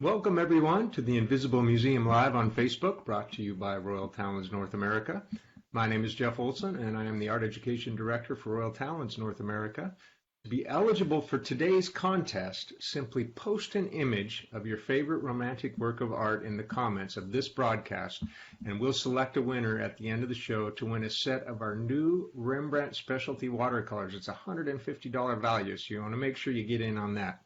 Welcome everyone to the Invisible Museum Live on Facebook, brought to you by Royal Talons North America. My name is Jeff Olson and I am the Art Education Director for Royal Talons North America. To be eligible for today's contest, simply post an image of your favorite romantic work of art in the comments of this broadcast, and we'll select a winner at the end of the show to win a set of our new Rembrandt specialty watercolors. It's a $150 value, so you want to make sure you get in on that.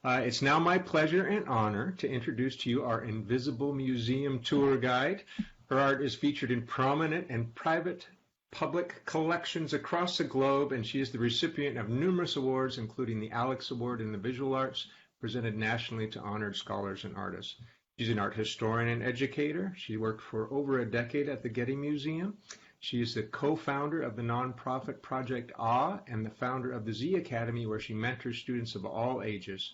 It's now my pleasure and honor to introduce to you our Invisible Museum tour guide. Her art is featured in prominent and private public collections across the globe, and she is the recipient of numerous awards, including the Alex Award in the Visual Arts, presented nationally to honored scholars and artists. She's an art historian and educator. She worked for over a decade at the Getty Museum. She is the co-founder of the nonprofit Project Ah and the founder of the Z Academy, where she mentors students of all ages.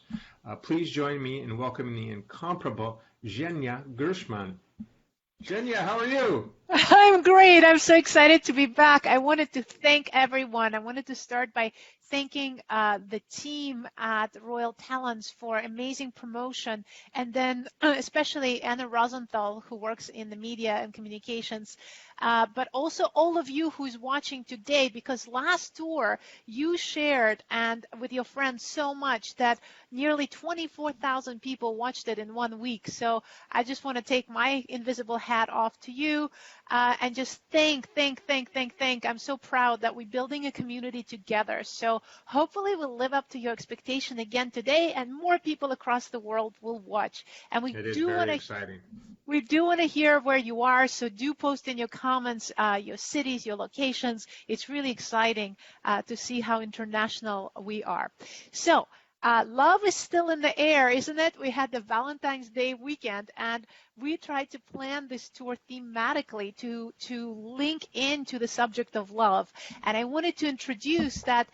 Please join me in welcoming the incomparable Zhenya Gershman. Zhenya, how are you? I'm great. I'm so excited to be back. I wanted to thank everyone. I wanted to start by thanking the team at Royal Talons for amazing promotion, and then especially Anna Rosenthal, who works in the media and communications, but also all of you who's watching today, because last tour you shared and with your friends so much that nearly 24,000 people watched it in 1 week. So I just want to take my invisible hat off to you and just thank. I'm so proud that we're building a community together. So hopefully we'll live up to your expectation again today, and more people across the world will watch. And it is very exciting. We do want to hear where you are, so do post in your comments your cities, your locations. It's really exciting to see how international we are. So love is still in the air, isn't it? We had the Valentine's Day weekend, and we tried to plan this tour thematically to link into the subject of love. And I wanted to introduce that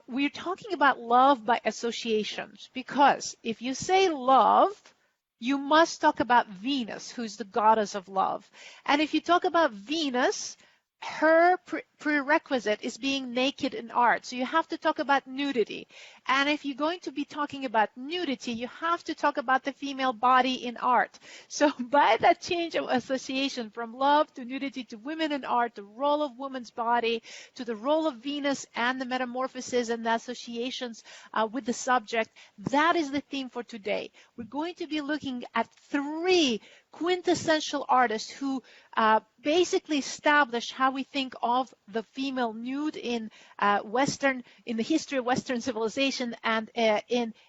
we're talking about love by associations, because if you say love, you must talk about Venus, who's the goddess of love. And if you talk about Venus, her prerequisite is being naked in art. So you have to talk about nudity. And if you're going to be talking about nudity, you have to talk about the female body in art. So by that change of association from love to nudity to women in art, the role of woman's body, to the role of Venus and the metamorphosis and the associations with the subject, that is the theme for today. We're going to be looking at 3 quintessential artists who basically established how we think of the female nude in the history of Western civilization, and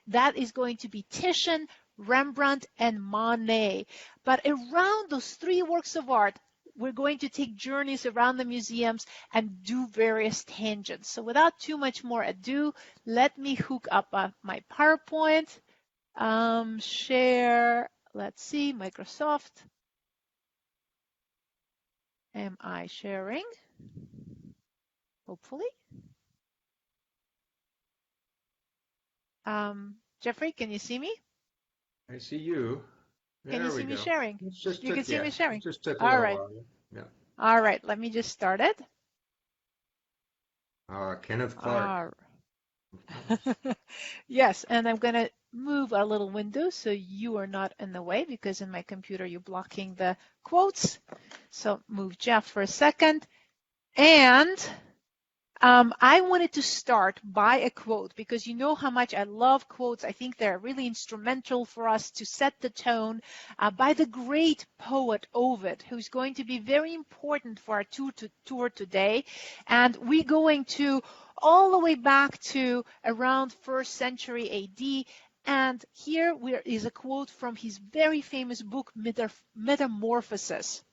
that is going to be Titian, Rembrandt, and Manet. But around those 3 works of art, we're going to take journeys around the museums and do various tangents. So without too much more ado, let me hook up my PowerPoint, share. Let's see, Microsoft. Am I sharing? Hopefully. Jeffrey, can you see me? I see you. Can you see me sharing? You can see me sharing. Just took a All little right. while. Yeah. All right, let me just start it. Kenneth Clark. Yes, and I'm going to move our little window so you are not in the way, because in my computer you're blocking the quotes. So move Jeff for a second. And I wanted to start by a quote, because you know how much I love quotes. I think they're really instrumental for us to set the tone, by the great poet Ovid, who's going to be very important for our tour today. And we're going to all the way back to around 1st century AD. And here is a quote from his very famous book, Metamorphosis.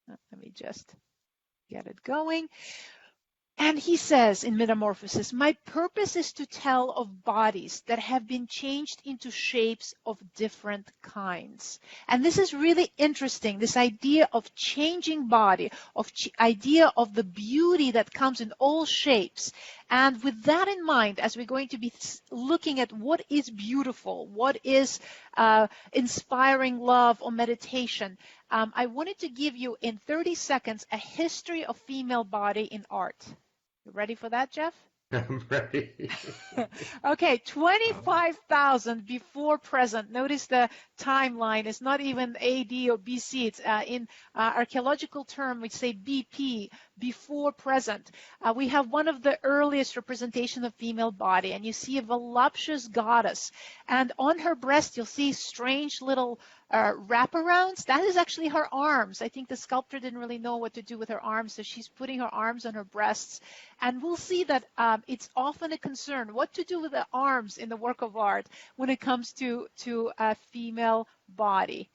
Let me just get it going. And he says in Metamorphosis, "My purpose is to tell of bodies that have been changed into shapes of different kinds." And this is really interesting, this idea of changing body, idea of the beauty that comes in all shapes. And with that in mind, as we're going to be looking at what is beautiful, what is inspiring love or meditation, I wanted to give you in 30 seconds a history of female body in art. You ready for that, Jeff? Right. Okay, 25,000 before present. Notice the timeline. It's not even AD or BC. It's in archaeological term, we say BP, before present. We have one of the earliest representation of female body, and you see a voluptuous goddess. And on her breast, you'll see strange little wraparounds. That is actually her arms. I think the sculptor didn't really know what to do with her arms, so she's putting her arms on her breasts. And we'll see that it's often a concern what to do with the arms in the work of art when it comes to a female body.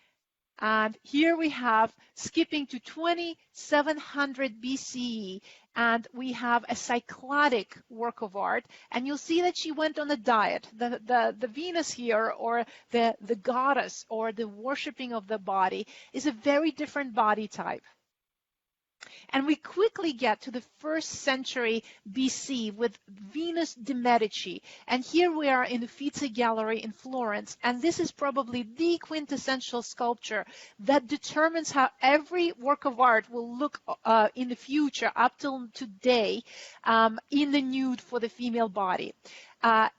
And here we have skipping to 2700 BCE, and we have a cyclotic work of art. And you'll see that she went on a diet. The Venus here, or the goddess, or the worshiping of the body, is a very different body type. And we quickly get to the 1st century BC with Venus de Medici. And here we are in the Uffizi Gallery in Florence. And this is probably the quintessential sculpture that determines how every work of art will look in the future up till today in the nude for the female body.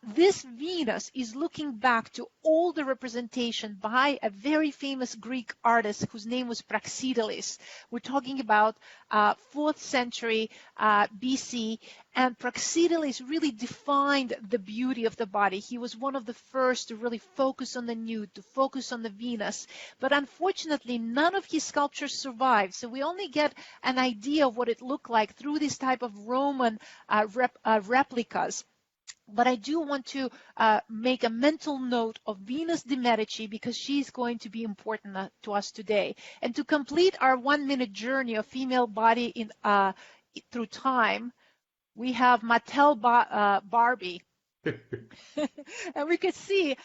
This Venus is looking back to all the representation by a very famous Greek artist whose name was Praxiteles. We're talking about 4th century BC, and Praxiteles really defined the beauty of the body. He was one of the first to really focus on the nude, to focus on the Venus. But unfortunately, none of his sculptures survived, so we only get an idea of what it looked like through this type of Roman replicas. But I do want to make a mental note of Venus de Medici because she's going to be important to us today. And to complete our 1-minute journey of female body in through time, we have Mattel Barbie. And we could see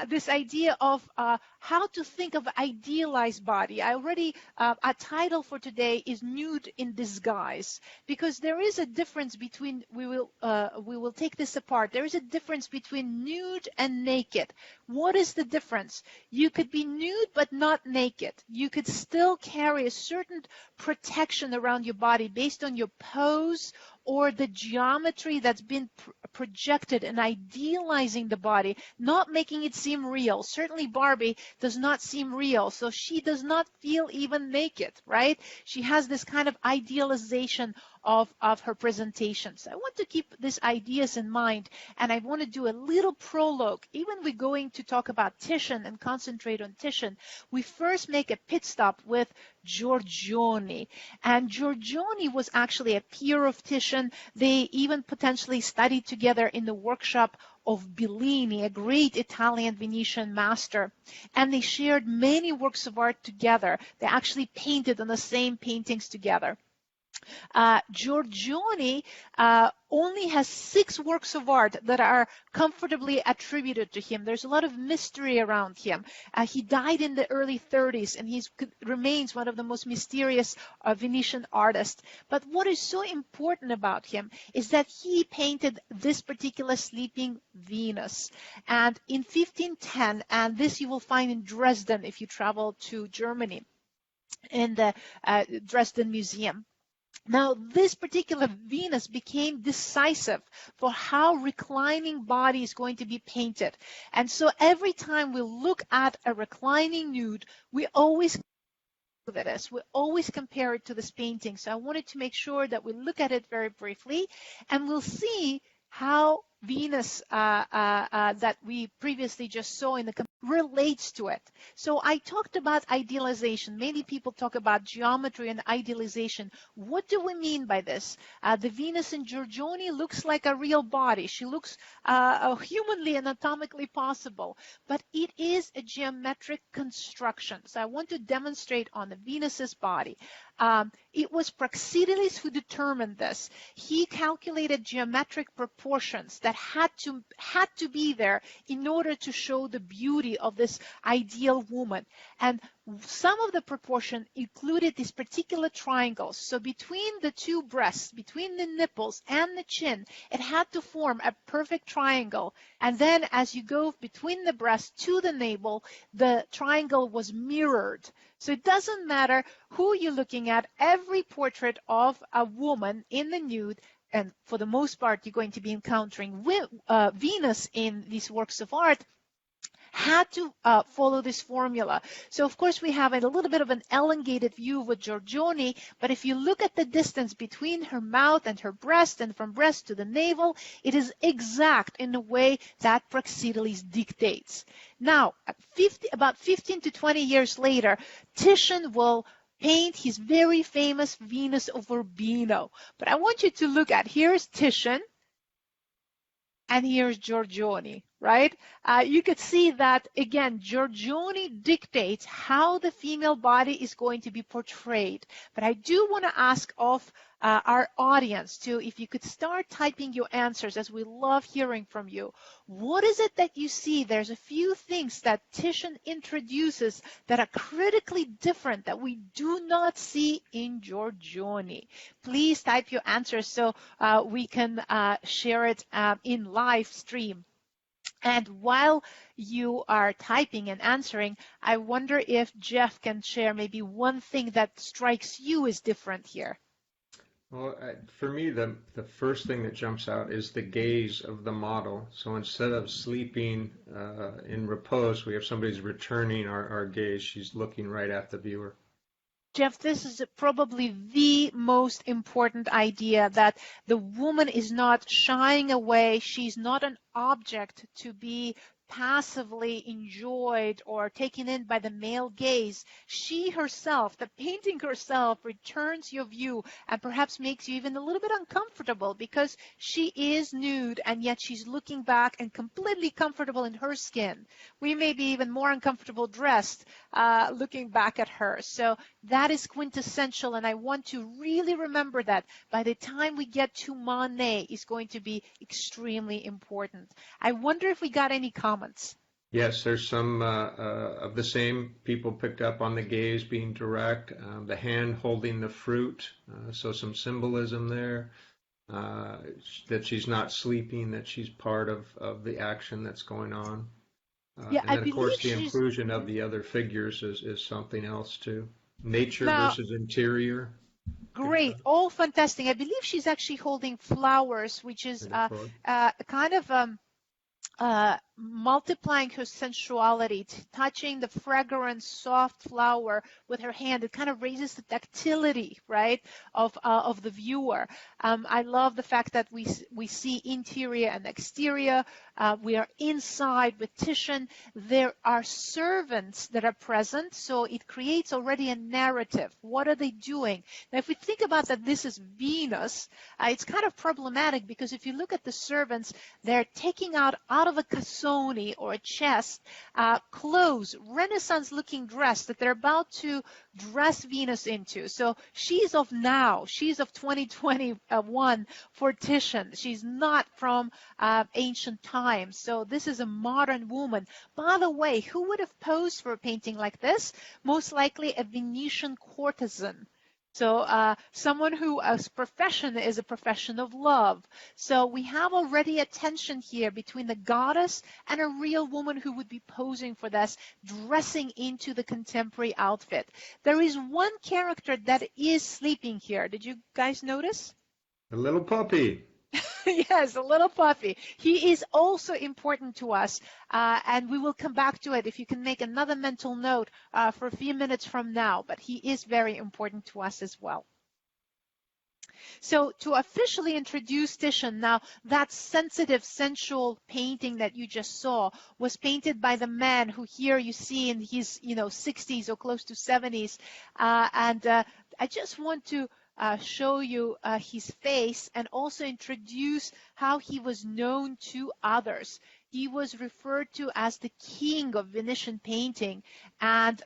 this idea of how to think of idealized body. I already, our title for today is Nude in Disguise, because there is a difference between, we will take this apart. There is a difference between nude and naked. What is the difference? You could be nude but not naked. You could still carry a certain protection around your body based on your pose or the geometry that's been projected and idealizing the body, not making it seem real. Certainly Barbie does not seem real, so she does not feel even naked, right? She has this kind of idealization of her presentations. I want to keep these ideas in mind, and I want to do a little prologue. Even we're going to talk about Titian and concentrate on Titian, we first make a pit stop with Giorgione. And Giorgione was actually a peer of Titian. They even potentially studied together in the workshop of Bellini, a great Italian Venetian master. And they shared many works of art together. They actually painted on the same paintings together. Giorgione only has 6 works of art that are comfortably attributed to him. There's a lot of mystery around him. He died in the early 30s, and he remains one of the most mysterious Venetian artists. But what is so important about him is that he painted this particular sleeping Venus. And in 1510, and this you will find in Dresden if you travel to Germany, in the Dresden Museum. Now, this particular Venus became decisive for how reclining body is going to be painted. And so every time we look at a reclining nude, we always compare it to this painting. So I wanted to make sure that we look at it very briefly, and we'll see how Venus that we previously just saw in the relates to it. So I talked about idealization. Many people talk about geometry and idealization. What do we mean by this? The Venus in Giorgione looks like a real body. She looks humanly, anatomically possible, but it is a geometric construction. So I want to demonstrate on the Venus's body. It was Praxiteles who determined this. He calculated geometric proportions that had to be there in order to show the beauty of this ideal woman. And some of the proportion included these particular triangles. So between the 2 breasts, between the nipples and the chin, it had to form a perfect triangle. And then as you go between the breast to the navel, the triangle was mirrored. So it doesn't matter who you're looking at. Every portrait of a woman in the nude and for the most part, you're going to be encountering Venus in these works of art, had to follow this formula. So of course we have a little bit of an elongated view with Giorgione, but if you look at the distance between her mouth and her breast, and from breast to the navel, it is exact in the way that Praxiteles dictates. Now, about 15 to 20 years later, Titian will paint his very famous Venus of Urbino. But I want you to look at, here's Titian, and here's Giorgione, right? You could see that, again, Giorgione dictates how the female body is going to be portrayed. But I do want to ask of our audience to, if you could start typing your answers, as we love hearing from you. What is it that you see? There's a few things that Titian introduces that are critically different that we do not see in Giorgione. Please type your answers so we can share it in live stream. And while you are typing and answering, I wonder if Jeff can share maybe one thing that strikes you as different here. Well, for me, the first thing that jumps out is the gaze of the model. So instead of sleeping in repose, we have somebody's returning our gaze. She's looking right at the viewer. Jeff, this is probably the most important idea, that the woman is not shying away. She's not an object to be passively enjoyed or taken in by the male gaze. She herself, the painting herself, returns your view and perhaps makes you even a little bit uncomfortable, because she is nude and yet she's looking back and completely comfortable in her skin. We may be even more uncomfortable dressed looking back at her. So that is quintessential, and I want to really remember that by the time we get to Manet is going to be extremely important. I wonder if we got any comments. Yes, there's some of the same. People picked up on the gaze being direct, the hand holding the fruit, so some symbolism there, that she's not sleeping, that she's part of the action that's going on. Yeah, and then, of course, the inclusion of the other figures is something else, too. Nature versus interior. Great, all fantastic. I believe she's actually holding flowers, which is kind of multiplying her sensuality, touching the fragrant, soft flower with her hand. It kind of raises the tactility, right, of the viewer. I love the fact that we see interior and exterior. We are inside with Titian. There are servants that are present, so it creates already a narrative. What are they doing? Now, if we think about that this is Venus, it's kind of problematic, because if you look at the servants, they're taking out of a cassone or a chest clothes, Renaissance-looking dress that they're about to dress Venus into. So she's of now. She's of 2021 for Titian. She's not from ancient times. So this is a modern woman. By the way, who would have posed for a painting like this? Most likely a Venetian courtesan. So someone whose profession is a profession of love. So we have already a tension here between the goddess and a real woman who would be posing for this, dressing into the contemporary outfit. There is one character that is sleeping here. Did you guys notice? A little puppy. Yes, a little puppy. He is also important to us, and we will come back to it if you can make another mental note for a few minutes from now, but he is very important to us as well. So to officially introduce Titian, now that sensitive, sensual painting that you just saw was painted by the man who here you see in his 60s or close to 70s, and I just want to show you his face and also introduce how he was known to others. He was referred to as the king of Venetian painting, and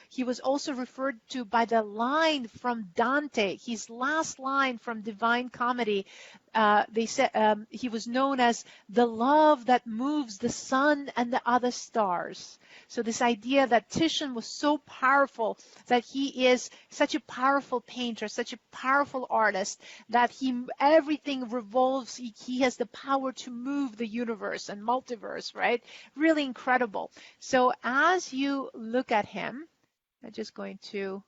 he was also referred to by the line from Dante, his last line from Divine Comedy. They said he was known as the love that moves the sun and the other stars. So this idea that Titian was so powerful, that he is such a powerful painter, such a powerful artist, that everything revolves, he has the power to move the universe and multiverse, right? Really incredible. So as you look at him, I'm just going to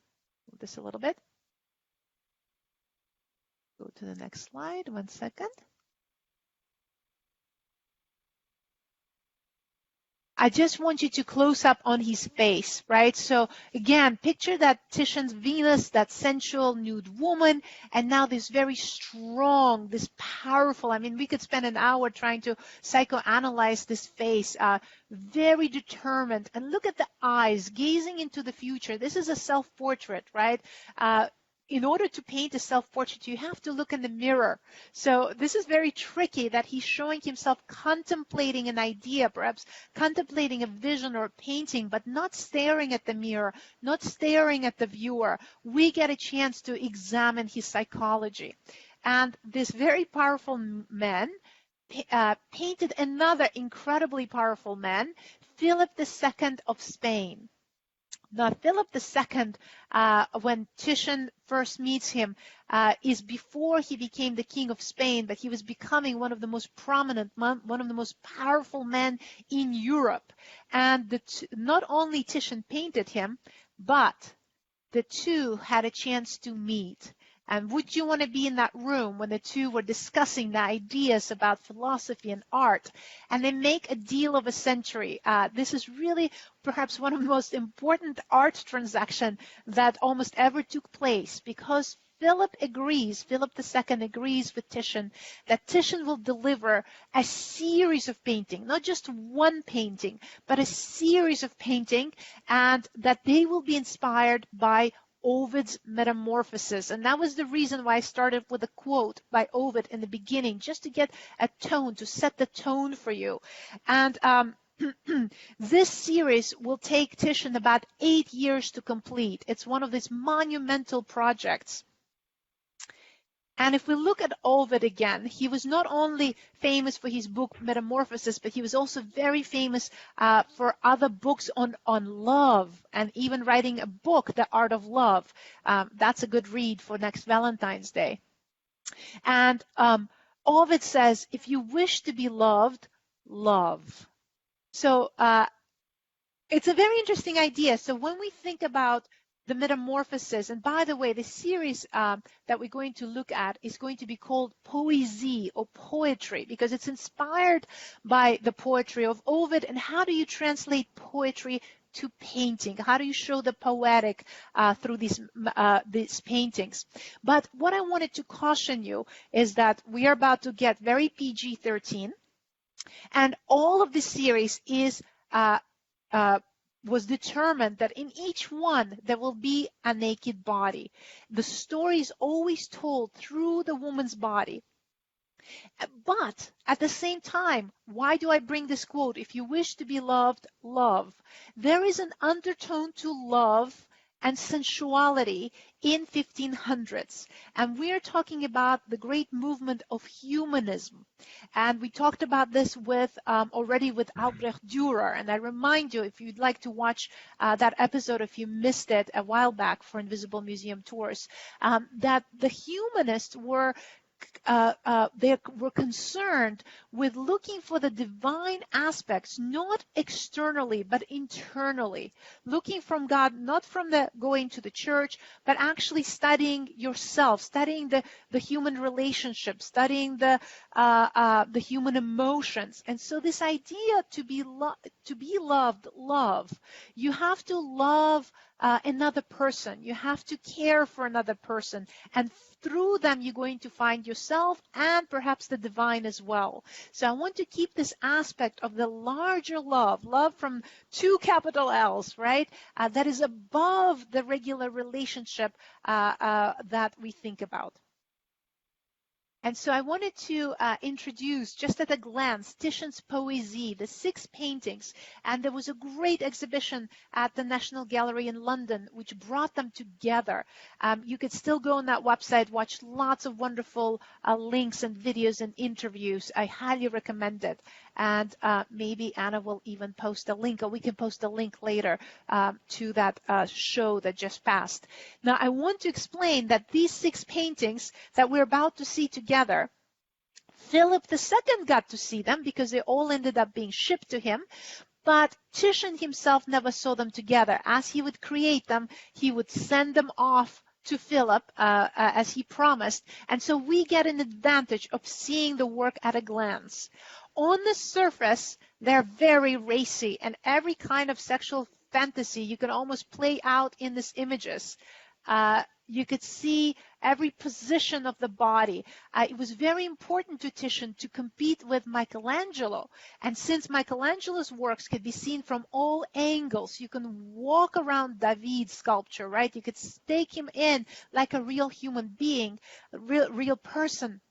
move this a little bit. Go to the next slide, 1 second. I just want you to close up on his face, right? So again, picture that Titian's Venus, that sensual nude woman, and now this very strong, this powerful, I mean, we could spend an hour trying to psychoanalyze this face, very determined. And look at the eyes, gazing into the future. This is a self-portrait, right? In order to paint a self-portrait, you have to look in the mirror. So this is very tricky that he's showing himself contemplating an idea, perhaps contemplating a vision or a painting, but not staring at the mirror, not staring at the viewer. We get a chance to examine his psychology. And this very powerful man painted another incredibly powerful man, Philip II of Spain. Now, Philip II, when Titian first meets him, is before he became the king of Spain, but he was becoming one of the most prominent, one of the most powerful men in Europe. And not only Titian painted him, but the two had a chance to meet. And would you want to be in that room when the two were discussing the ideas about philosophy and art? And they make a deal of a century. This is really perhaps one of the most important art transactions that almost ever took place, because Philip II agrees with Titian that Titian will deliver a series of painting, not just one painting, but a series of painting, and that they will be inspired by Ovid's Metamorphoses. And that was the reason why I started with a quote by Ovid in the beginning, just to get a tone, to set the tone for you. And this series will take Titian about 8 years to complete. It's one of these monumental projects. And if we look at Ovid again, he was not only famous for his book Metamorphoses, but he was also very famous for other books on love, and even writing a book, The Art of Love. That's a good read for next Valentine's Day. And Ovid says, if you wish to be loved, love. So it's a very interesting idea. So when we think about the Metamorphoses, and by the way, the series that we're going to look at is going to be called Poésie or Poetry, because it's inspired by the poetry of Ovid. And how do you translate poetry to painting? How do you show the poetic through these paintings? But what I wanted to caution you is that we are about to get very PG-13, and all of the series is was determined that in each one there will be a naked body. The story is always told through the woman's body. But at the same time, why do I bring this quote? If you wish to be loved, love. There is an undertone to love and sensuality in 1500s. And we're talking about the great movement of humanism. And we talked about this with already with Albrecht Dürer. And I remind you, if you'd like to watch that episode, if you missed it a while back for Invisible Museum Tours, that the humanists were they were concerned with looking for the divine aspects, not externally, but internally. Looking from God, not from the going to the church, but actually studying yourself, studying the human relationship, studying the human emotions. And so this idea to be loved, love. You have to love another person. You have to care for another person. And through them, you're going to find yourself and perhaps the divine as well. So I want to keep this aspect of the larger love from 2 capital L's, right? That is above the regular relationship that we think about. And so I wanted to introduce, just at a glance, Titian's Poésie, the 6 paintings. And there was a great exhibition at the National Gallery in London, which brought them together. You could still go on that website, watch lots of wonderful links and videos and interviews. I highly recommend it. And maybe Anna will even post a link, or we can post a link later to that show that just passed. Now, I want to explain that these 6 paintings that we're about to see together, Philip II got to see them because they all ended up being shipped to him. But Titian himself never saw them together. As he would create them, he would send them off to Philip as he promised, and so we get an advantage of seeing the work at a glance. On the surface, they're very racy, and every kind of sexual fantasy you can almost play out in these images. You could see every position of the body. It was very important to Titian to compete with Michelangelo. And since Michelangelo's works could be seen from all angles, you can walk around David's sculpture, right? You could stake him in like a real human being, a real person.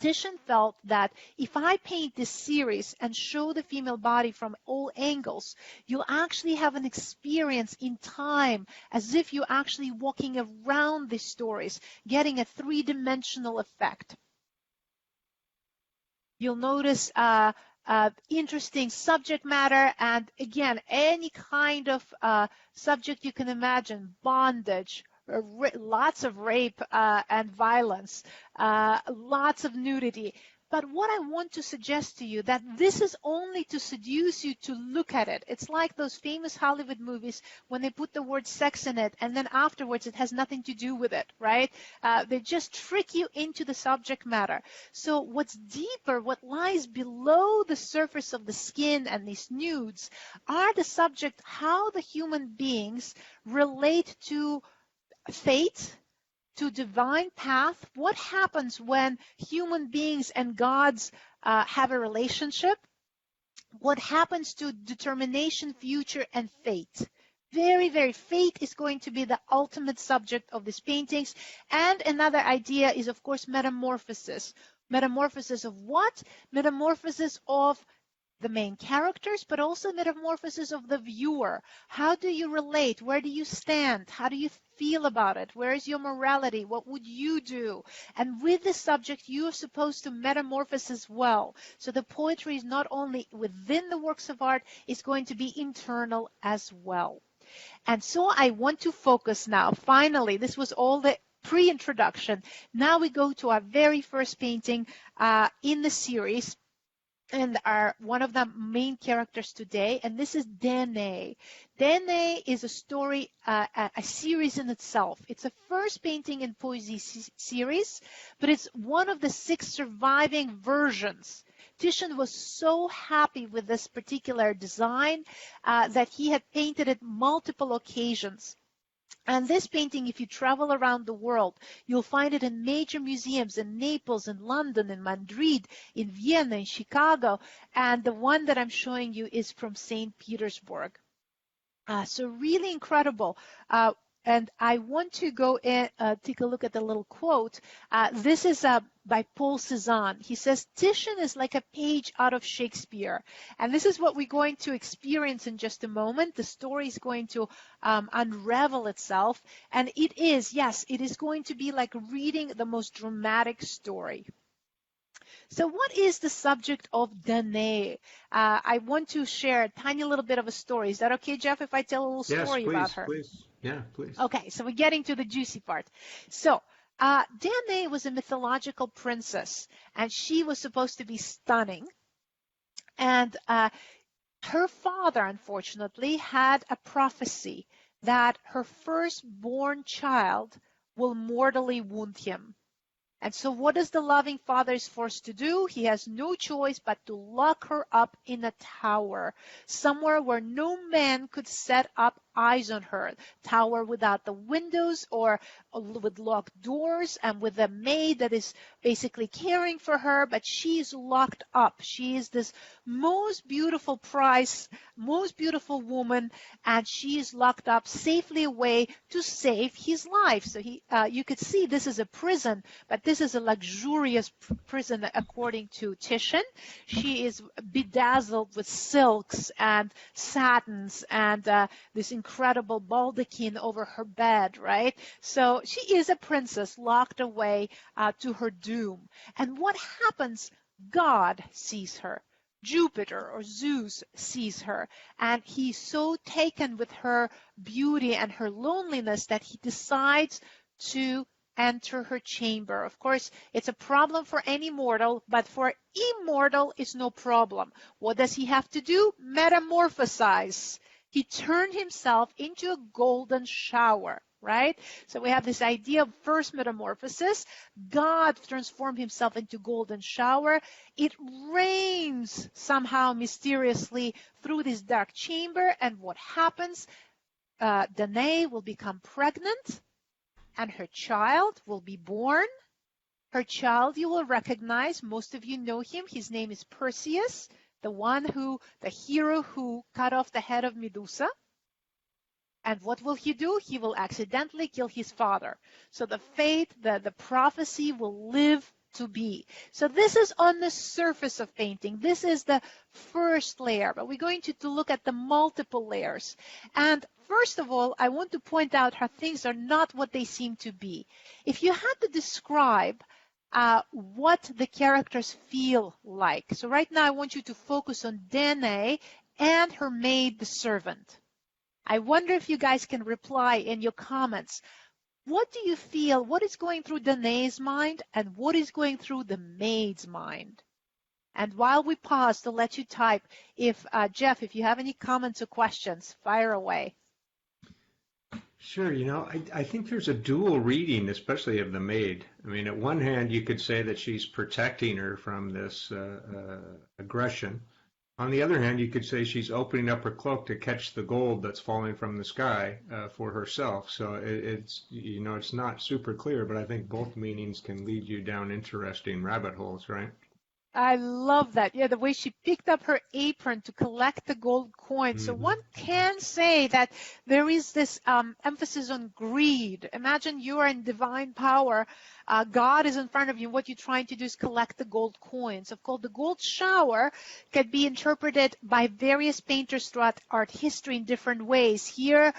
Titian felt that if I paint this series and show the female body from all angles, you'll actually have an experience in time, as if you're actually walking around these stories, getting a three-dimensional effect. You'll notice interesting subject matter, and again, any kind of subject you can imagine, bondage, lots of rape and violence, lots of nudity. But what I want to suggest to you, that this is only to seduce you to look at it. It's like those famous Hollywood movies when they put the word sex in it, and then afterwards it has nothing to do with it, right? They just trick you into the subject matter. So what's deeper, what lies below the surface of the skin and these nudes are the subject, how the human beings relate to fate, to divine path. What happens when human beings and gods have a relationship? What happens to determination, future, and fate? Very, fate is going to be the ultimate subject of these paintings. And another idea is, of course, metamorphosis. Metamorphosis of what? Metamorphosis of the main characters, but also metamorphosis of the viewer. How do you relate? Where do you stand? How do you feel about it? Where is your morality? What would you do? And with this subject, you are supposed to metamorphose as well. So the poetry is not only within the works of art, it's going to be internal as well. And so I want to focus now. Finally, this was all the pre-introduction. Now we go to our very first painting in the series, and are one of the main characters today, and this is Danae. Danae is a story, a series in itself. It's a first painting in poesy series, but it's one of the 6 surviving versions. Titian was so happy with this particular design that he had painted it multiple occasions. And this painting, if you travel around the world, you'll find it in major museums in Naples, in London, in Madrid, in Vienna, in Chicago. And the one that I'm showing you is from St. Petersburg. So really incredible. And I want to go and take a look at the little quote. This is by Paul Cézanne. He says, Titian is like a page out of Shakespeare. And this is what we're going to experience in just a moment. The story is going to unravel itself. And it is, yes, it is going to be like reading the most dramatic story. So what is the subject of Danae? I want to share a tiny little bit of a story. Is that okay, Jeff, if I tell a little story about her? Yes, please. Yeah, please. Okay, so we're getting to the juicy part. So Danae was a mythological princess, and she was supposed to be stunning. And her father, unfortunately, had a prophecy that her firstborn child will mortally wound him. And so what does the loving father is forced to do? He has no choice but to lock her up in a tower, somewhere where no man could set up eyes on her. Tower without the windows or with locked doors, and with a maid that is basically caring for her, but she is locked up. She is this most beautiful prize, most beautiful woman, and she is locked up safely away to save his life. So you could see this is a prison, but this is a luxurious prison according to Titian. She is bedazzled with silks and satins and this incredible baldachin over her bed, right? So she is a princess locked away to her doom. And what happens? God sees her. Jupiter or Zeus sees her, and he's so taken with her beauty and her loneliness that he decides to enter her chamber. Of course, it's a problem for any mortal, but for immortal, it's no problem. What does he have to do? Metamorphosize. He turned himself into a golden shower. right? So we have this idea of first metamorphosis. God transformed himself into golden shower. It rains somehow mysteriously through this dark chamber, and what happens? Danae will become pregnant, and her child will be born. Her child you will recognize. Most of you know him. His name is Perseus, the hero who cut off the head of Medusa. And what will he do? He will accidentally kill his father. So the fate, the prophecy will live to be. So this is on the surface of painting. This is the first layer, but we're going to look at the multiple layers. And first of all, I want to point out how things are not what they seem to be. If you had to describe what the characters feel like. So right now I want you to focus on Danae and her maid, the servant. I wonder if you guys can reply in your comments. What do you feel? What is going through Danae's mind and what is going through the maid's mind? And while we pause to let you type, Jeff, if you have any comments or questions, fire away. Sure. I think there's a dual reading, especially of the maid. I mean, at one hand, you could say that she's protecting her from this aggression. On the other hand, you could say she's opening up her cloak to catch the gold that's falling from the sky for herself. So it's not super clear, but I think both meanings can lead you down interesting rabbit holes, right? I love that. Yeah, the way she picked up her apron to collect the gold coins. Mm-hmm. So one can say that there is this emphasis on greed. Imagine you are in divine power. God is in front of you. What you're trying to do is collect the gold coins. Of course, the gold shower can be interpreted by various painters throughout art history in different ways. Here,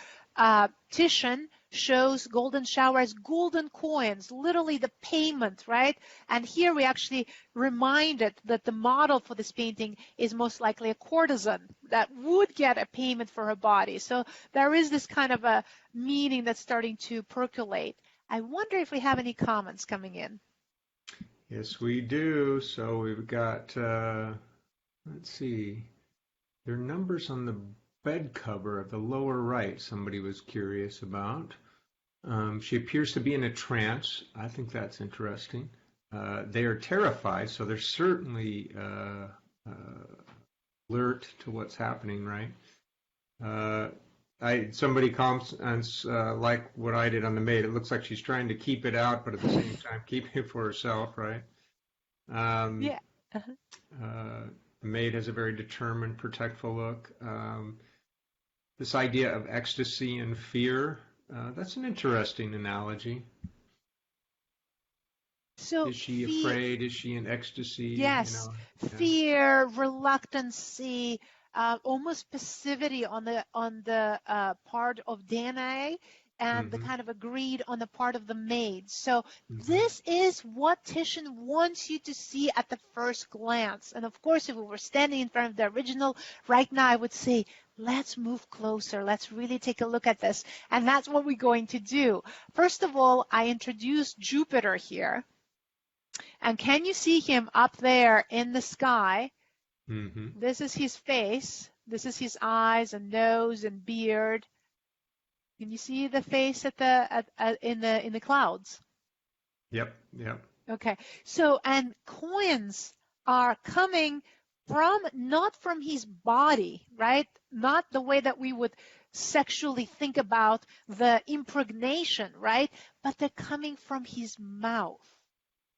Titian shows golden shower as golden coins, literally the payment, right? And here we actually reminded that the model for this painting is most likely a courtesan that would get a payment for her body. So there is this kind of a meaning that's starting to percolate. I wonder if we have any comments coming in. Yes, we do. So we've got, let's see, there are numbers on the bed cover of the lower right somebody was curious about. She appears to be in a trance. I think that's interesting. They are terrified, so they're certainly alert to what's happening, right? Somebody comments like what I did on the maid. It looks like she's trying to keep it out, but at the same time keeping it for herself, right? Yeah. The maid has a very determined, protectful look. This idea of ecstasy and fear, that's an interesting analogy. So is she afraid? Is she in ecstasy? Yes, fear, reluctancy, almost passivity on the part of Danae, and the kind of a greed on the part of the maid. So this is what Titian wants you to see at the first glance. And of course, if we were standing in front of the original right now, I would say, let's move closer. Let's really take a look at this. And that's what we're going to do. First of all, I introduced Jupiter here. And can you see him up there in the sky? This is his face. This is his eyes and nose and beard. Can you see the face in the clouds? Yep. Okay. So, and coins are coming not from his body, right? Not the way that we would sexually think about the impregnation, right? But they're coming from his mouth.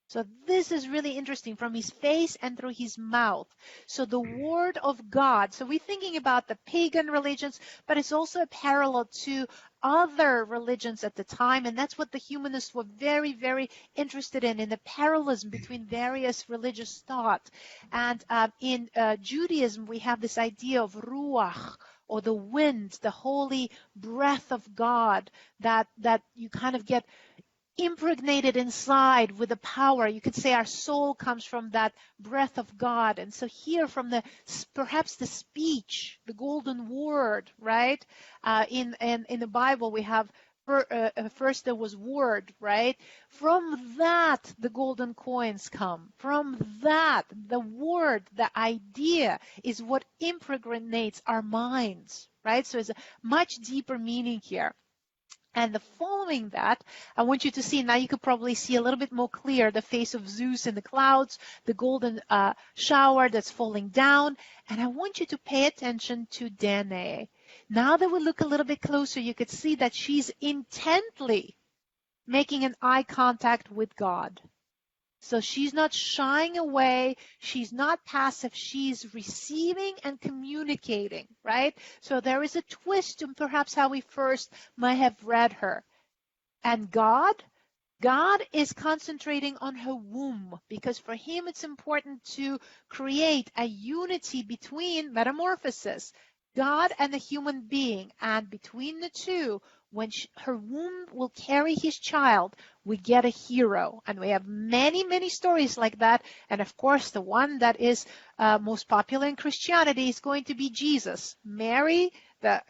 So this is really interesting, from his face and through his mouth. So the word of God. So we're thinking about the pagan religions, but it's also a parallel to other religions at the time. And that's what the humanists were very, very interested in the parallelism between various religious thought. And in Judaism, we have this idea of ruach, or the wind, the holy breath of God, that you kind of get impregnated inside with the power. You could say our soul comes from that breath of God. And so here, from perhaps the speech, the golden word, right? In the Bible, we have first there was word, right? From that, the golden coins come. From that, the word, the idea is what impregnates our minds, right? So it's a much deeper meaning here. And following that, I want you to see, now you could probably see a little bit more clear the face of Zeus in the clouds, the golden shower that's falling down. And I want you to pay attention to Danae. Now that we look a little bit closer, you could see that she's intently making an eye contact with God. So she's not shying away. She's not passive. She's receiving and communicating, right? So there is a twist to perhaps how we first might have read her. And God is concentrating on her womb, because for him it's important to create a unity between metamorphosis, God and the human being. And between the two, when her womb will carry his child, we get a hero. And we have many, many stories like that. And of course, the one that is most popular in Christianity is going to be Jesus. Mary, the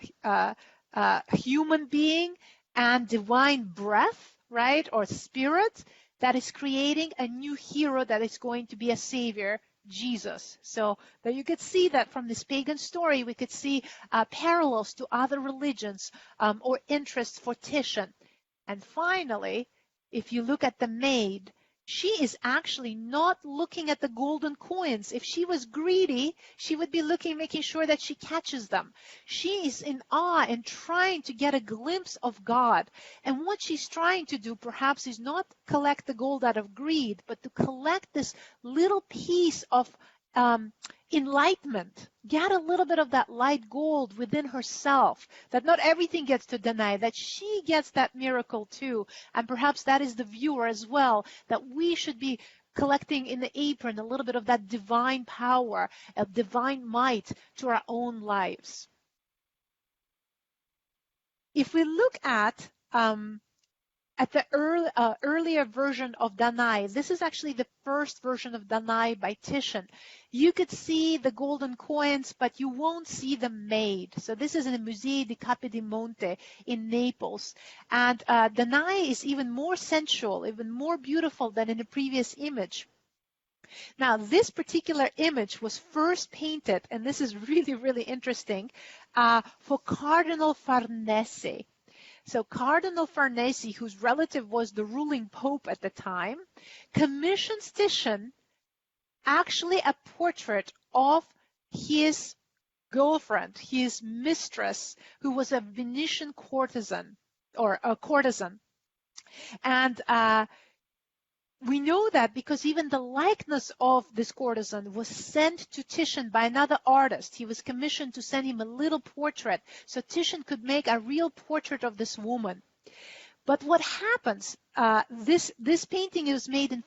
human being, and divine breath, right, or spirit, that is creating a new hero that is going to be a savior, Jesus. So that you could see that from this pagan story, we could see parallels to other religions or interests for Titian. And finally, if you look at the maid, she is actually not looking at the golden coins. If she was greedy, she would be looking, making sure that she catches them. She is in awe and trying to get a glimpse of God. And what she's trying to do perhaps is not collect the gold out of greed, but to collect this little piece of enlightenment, get a little bit of that light gold within herself, that not everything gets to Danae, that she gets that miracle too. And perhaps that is the viewer as well, that we should be collecting in the apron a little bit of that divine power, a divine might to our own lives. If we look at the earlier version of Danae, this is actually the first version of Danae by Titian. You could see the golden coins, but you won't see the maid. So this is in the Museo di Capodimonte in Naples. And Danae is even more sensual, even more beautiful than in the previous image. Now, this particular image was first painted, and this is really, really interesting, for Cardinal Farnese. So Cardinal Farnese, whose relative was the ruling pope at the time, commissions Titian actually a portrait of his girlfriend, his mistress, who was a Venetian courtesan, or a courtesan. And we know that because even the likeness of this courtesan was sent to Titian by another artist. He was commissioned to send him a little portrait so Titian could make a real portrait of this woman. But what happens, this painting was made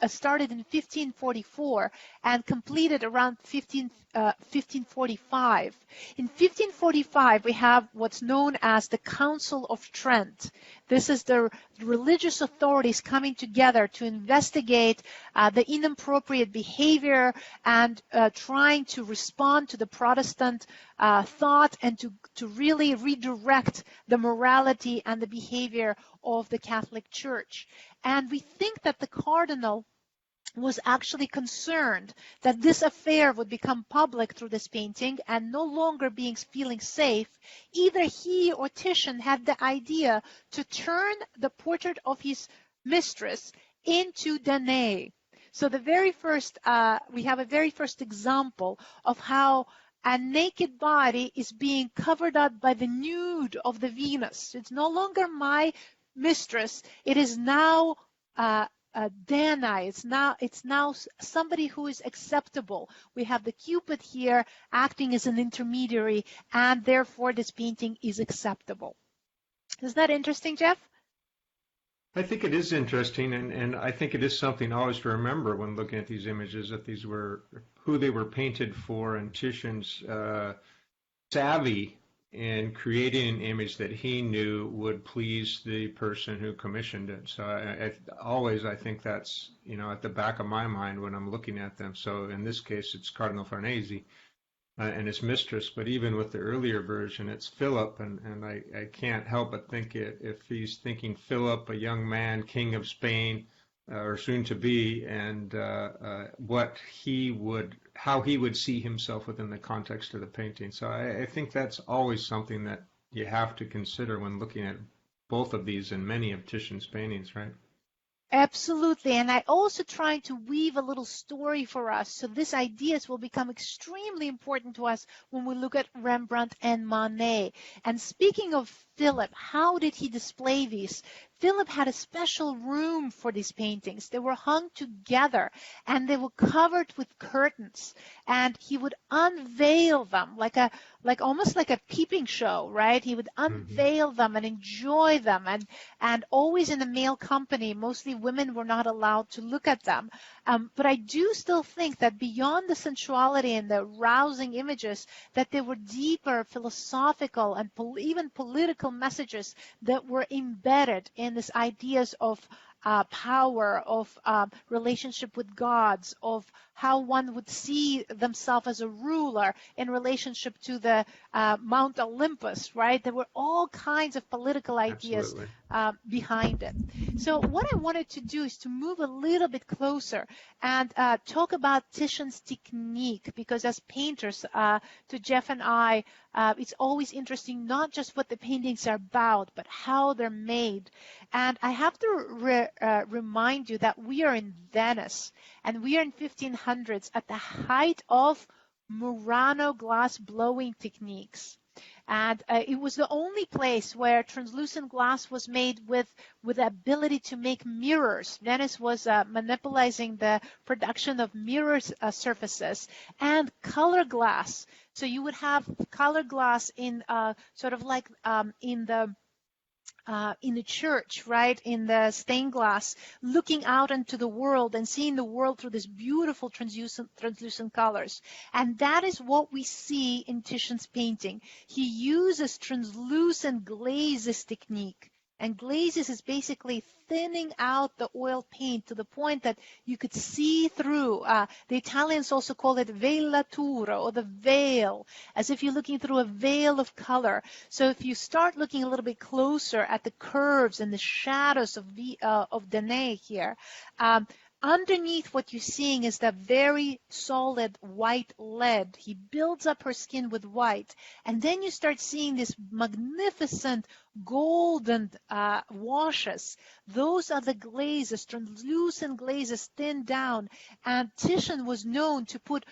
started in 1544 and completed around 1545. In 1545, we have what's known as the Council of Trent. This is the religious authorities coming together to investigate the inappropriate behavior and trying to respond to the Protestant thought and to really redirect the morality and the behavior of the Catholic Church. And we think that the cardinal was actually concerned that this affair would become public through this painting and no longer feeling safe. Either he or Titian had the idea to turn the portrait of his mistress into Danae. So the very first, we have a very first example of how a naked body is being covered up by the nude of the Venus. It's no longer my mistress. It is now Danae. It's now somebody who is acceptable. We have the Cupid here acting as an intermediary, and therefore this painting is acceptable. Isn't that interesting, Jeff? I think it is interesting, and I think it is something always to remember when looking at these images, that these were who they were painted for, and Titian's savvy in creating an image that he knew would please the person who commissioned it. So I think that's, at the back of my mind when I'm looking at them. So in this case, it's Cardinal Farnese and his mistress, but even with the earlier version, it's Philip, and I can't help but think if he's thinking Philip, a young man, king of Spain, or soon to be, and how he would see himself within the context of the painting. So I think that's always something that you have to consider when looking at both of these in many of Titian's paintings, right? Absolutely. And I also try to weave a little story for us. So these ideas will become extremely important to us when we look at Rembrandt and Manet. And speaking of Philip, how did he display these? Philip had a special room for these paintings. They were hung together and they were covered with curtains. And he would unveil them like almost like a peeping show, right? He would unveil them and enjoy them, and always in a male company. Mostly women were not allowed to look at them. But I do still think that beyond the sensuality and the rousing images, that there were deeper philosophical and even political messages that were embedded in these ideas of power, of relationship with gods, of how one would see themselves as a ruler in relationship to the Mount Olympus, right? There were all kinds of political ideas behind it. So what I wanted to do is to move a little bit closer and talk about Titian's technique, because as painters, to Jeff and I, it's always interesting not just what the paintings are about, but how they're made. And I have to remind you that we are in Venice, and we are in 1500s at the height of Murano glass blowing techniques. And it was the only place where translucent glass was made with the ability to make mirrors. Venice was monopolizing the production of mirror surfaces and color glass. So you would have color glass in sort of like in the church, right, in the stained glass, looking out into the world and seeing the world through these beautiful translucent colors. And that is what we see in Titian's painting. He uses translucent glazes technique. And glazes is basically thinning out the oil paint to the point that you could see through. The Italians also call it velatura, or the veil, as if you're looking through a veil of color. So if you start looking a little bit closer at the curves and the shadows of Danae here, underneath what you're seeing is that very solid white lead. He builds up her skin with white, and then you start seeing this magnificent golden washes. Those are the glazes, translucent glazes thinned down, and Titian was known to put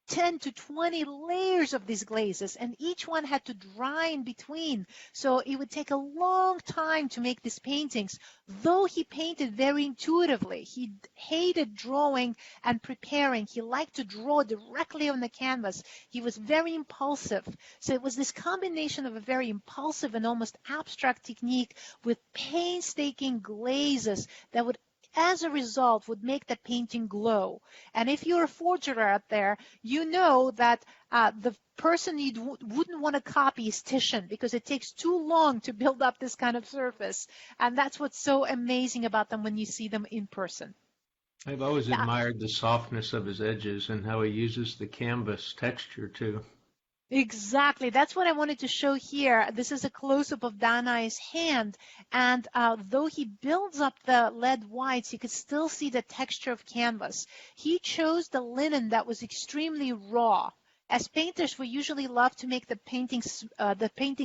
10 to 20 layers of these glazes, and each one had to dry in between. So it would take a long time to make these paintings, though he painted very intuitively. He hated drawing and preparing. He liked to draw directly on the canvas. He was very impulsive. So it was this combination of a very impulsive and almost abstract technique with painstaking glazes that would, as a result, would make the painting glow. And if you're a forger out there, you know that the person you wouldn't want to copy is Titian, because it takes too long to build up this kind of surface. And that's what's so amazing about them when you see them in person. I've always admired the softness of his edges and how he uses the canvas texture too. Exactly. That's what I wanted to show here. This is a close-up of Danae's hand, and though he builds up the lead whites, you could still see the texture of canvas. He chose the linen that was extremely raw. As painters, we usually love to make the painting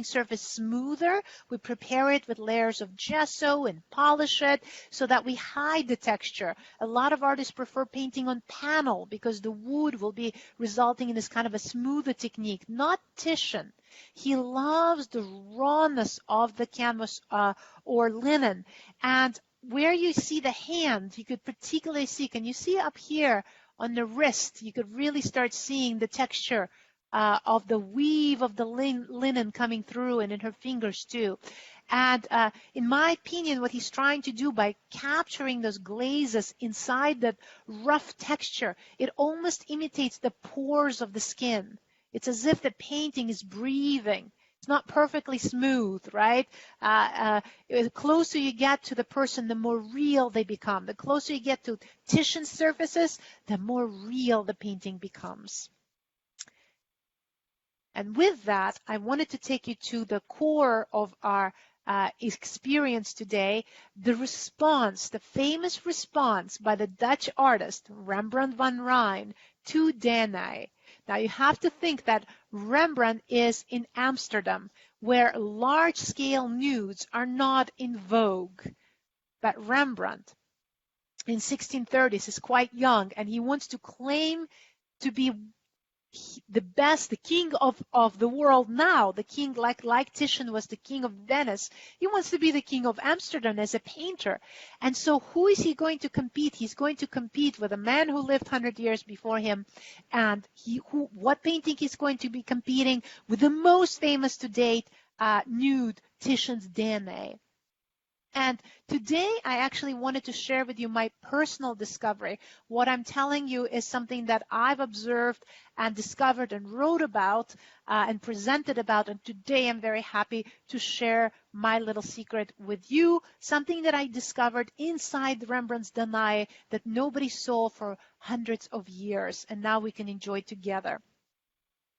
surface smoother. We prepare it with layers of gesso and polish it so that we hide the texture. A lot of artists prefer painting on panel because the wood will be resulting in this kind of a smoother technique. Not Titian. He loves the rawness of the canvas or linen. And where you see the hand, you could particularly see, can you see up here on the wrist, you could really start seeing the texture of the weave of the linen coming through, and in her fingers too. And in my opinion, what he's trying to do by capturing those glazes inside that rough texture, it almost imitates the pores of the skin. It's as if the painting is breathing. It's not perfectly smooth, right? The closer you get to the person, the more real they become. The closer you get to Titian's surfaces, the more real the painting becomes. And with that, I wanted to take you to the core of our experience today, the response, the famous response by the Dutch artist Rembrandt van Rijn to Danae. Now you have to think that Rembrandt is in Amsterdam, where large-scale nudes are not in vogue. But Rembrandt in 1630s is quite young, and he wants to claim to be the best, the king of the world now, the king like Titian was the king of Venice. He wants to be the king of Amsterdam as a painter. And so who is he going to compete? He's going to compete with a man who lived 100 years before him. And what painting he's going to be competing with? The most famous to date, nude, Titian's Danae. And today I actually wanted to share with you my personal discovery. What I'm telling you is something that I've observed and discovered and wrote about and presented about. And today I'm very happy to share my little secret with you, something that I discovered inside Rembrandt's Danae that nobody saw for hundreds of years. And now we can enjoy together.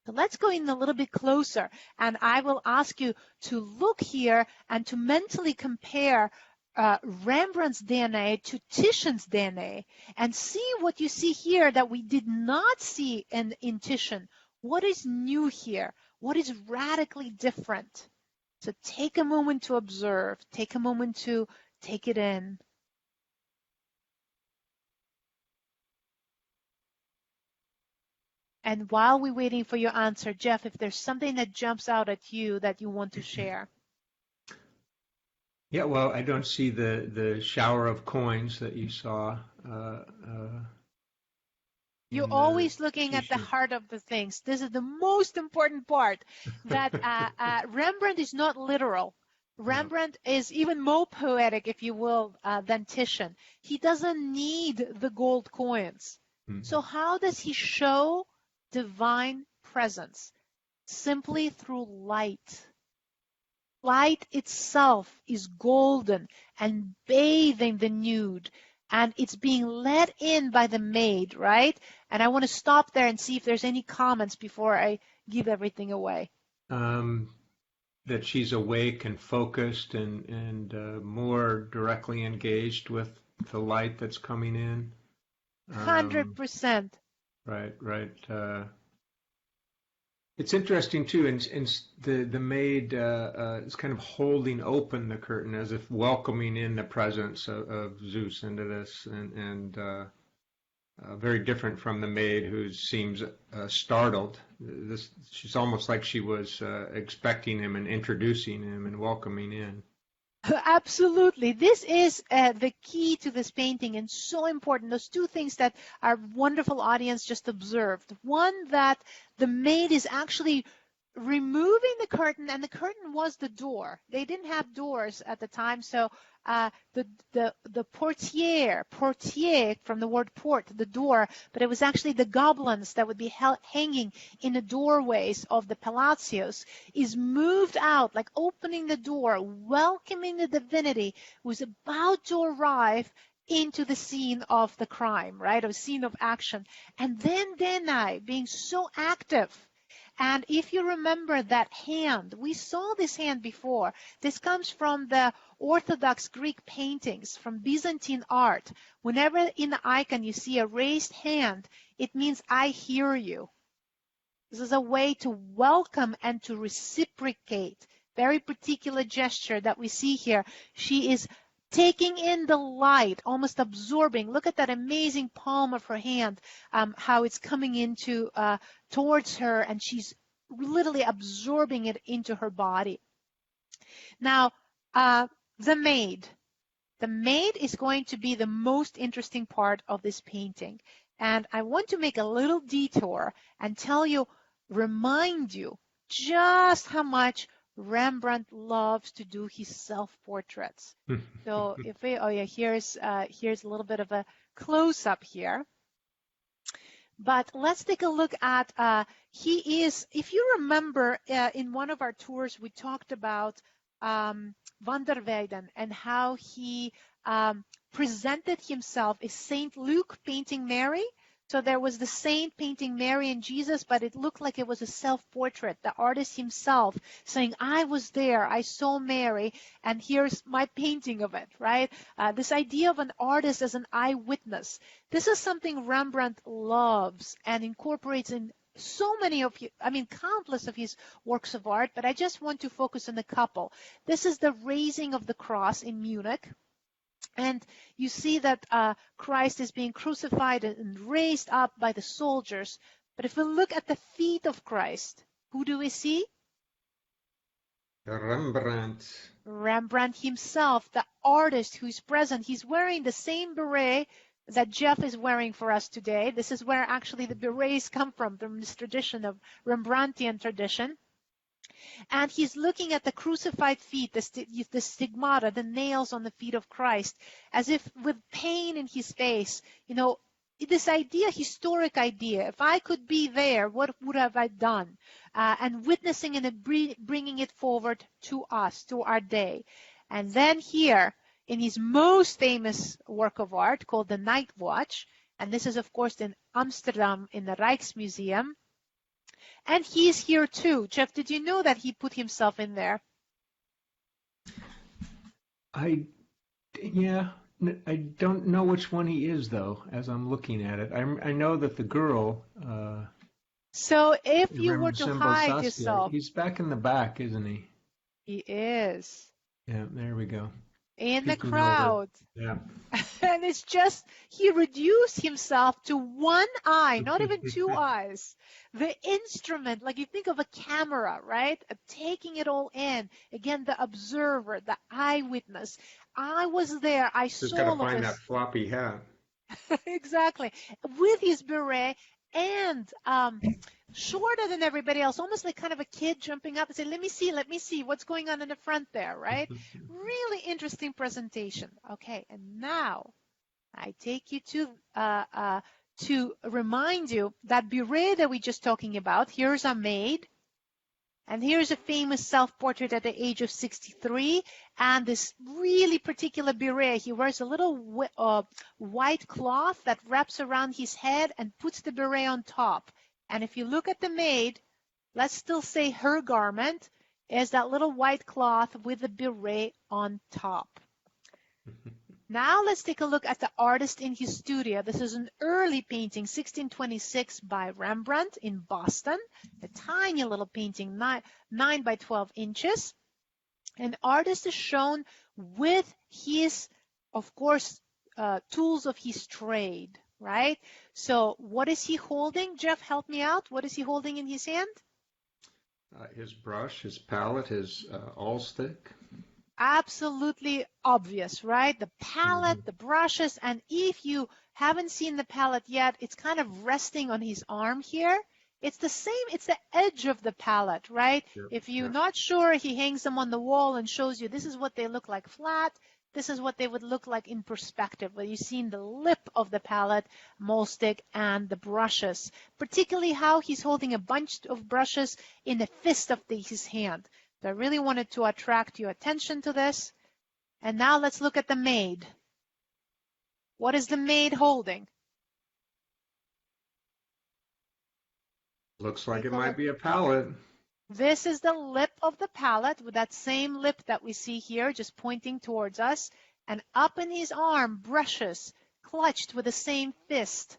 So let's go in a little bit closer, and I will ask you to look here and to mentally compare Rembrandt's Danae to Titian's Danae and see what you see here that we did not see in Titian. What is new here? What is radically different? So take a moment to observe. Take a moment to take it in. And while we're waiting for your answer, Jeff, if there's something that jumps out at you that you want to share. Yeah, well, I don't see the shower of coins that you saw. You're always looking at the heart of the things. This is the most important part, that Rembrandt is not literal. Rembrandt is even more poetic, if you will, than Titian. He doesn't need the gold coins. Mm-hmm. So how does he show divine presence? Simply through light. Light itself is golden and bathing the nude, and it's being let in by the maid, right? And I want to stop there and see if there's any comments before I give everything away. That she's awake and focused and more directly engaged with the light that's coming in. 100%. Right. It's interesting too, and the maid is kind of holding open the curtain as if welcoming in the presence of Zeus into this, and very different from the maid who seems startled. She's almost like she was expecting him and introducing him and welcoming in. Absolutely. This is the key to this painting, and so important. Those two things that our wonderful audience just observed. One, that the maid is actually removing the curtain, and the curtain was the door. They didn't have doors at the time, so the portier from the word port, the door, but it was actually the goblins that would be hanging in the doorways of the palacios, is moved out, like opening the door, welcoming the divinity who is about to arrive into the scene of the crime, right, a scene of action. And then Danae being so active. And if you remember that hand, we saw this hand before. This comes from the Orthodox Greek paintings, from Byzantine art. Whenever in the icon you see a raised hand, it means I hear you. This is a way to welcome and to reciprocate. Very particular gesture that we see here. She is taking in the light, almost absorbing. Look at that amazing palm of her hand, how it's coming into towards her, and she's literally absorbing it into her body. Now, the maid. The maid is going to be the most interesting part of this painting. And I want to make a little detour and remind you just how much Rembrandt loves to do his self-portraits. So here's a little bit of a close-up here. But let's take a look at, if you remember, in one of our tours, we talked about Van der Weyden and how he presented himself as Saint Luke painting Mary. So there was the saint painting Mary and Jesus, but it looked like it was a self-portrait, the artist himself saying, I was there, I saw Mary, and here's my painting of it, right? This idea of an artist as an eyewitness. This is something Rembrandt loves and incorporates in so many of you, countless of his works of art, but I just want to focus on a couple. This is the raising of the cross in Munich. And you see that Christ is being crucified and raised up by the soldiers. But if we look at the feet of Christ, who do we see? Rembrandt. Rembrandt himself, the artist who's present. He's wearing the same beret that Jeff is wearing for us today. This is where actually the berets come from this tradition of Rembrandtian tradition. And he's looking at the crucified feet, the stigmata, the nails on the feet of Christ, as if with pain in his face. This idea, historic idea, if I could be there, what would have I done? And witnessing and bringing it forward to us, to our day. And then here, in his most famous work of art called the Night Watch, and this is, of course, in Amsterdam in the Rijksmuseum, and he's here too. Jeff, did you know that he put himself in there? I don't know which one he is, though, as I'm looking at it. I know that the girl... so if you were to hide Saskia. yourself... He's back in the back, isn't he? He is. Yeah, there we go. In the Peeking crowd. over. Yeah. And it's just, he reduced himself to one eye, not even two eyes. The instrument, like you think of a camera, right? Taking it all in. Again, the observer, the eyewitness. I was there. I saw Just got to find that floppy hat. Exactly. With his beret and shorter than everybody else, almost like kind of a kid jumping up and saying, let me see what's going on in the front there, right? Really interesting presentation. Okay, and now I take you to remind you that beret that we're just talking about, here's a maid, and here's a famous self-portrait at the age of 63, and this really particular beret, he wears a little white cloth that wraps around his head and puts the beret on top. And if you look at the maid, let's still say her garment is that little white cloth with the beret on top. Now let's take a look at the artist in his studio. This is an early painting, 1626 by Rembrandt in Boston. A tiny little painting, 9 by 12 inches. An artist is shown with his, of course, tools of his trade, right? So what is he holding? Jeff, help me out. What is he holding in his hand? His brush, his palette, his awl stick. Absolutely obvious, right? The palette, the brushes, and if you haven't seen the palette yet, it's kind of resting on his arm here. It's the same, it's the edge of the palette, right? Yep. If you're not sure, he hangs them on the wall and shows you this is what they look like flat, this is what they would look like in perspective, where you've seen the lip of the palette, mole stick, and the brushes. Particularly how he's holding a bunch of brushes in the fist of his hand. So I really wanted to attract your attention to this. And now let's look at the maid. What is the maid holding? Looks like it might be a palette. This is the lip of the palette with that same lip that we see here, just pointing towards us. And up in his arm, brushes clutched with the same fist.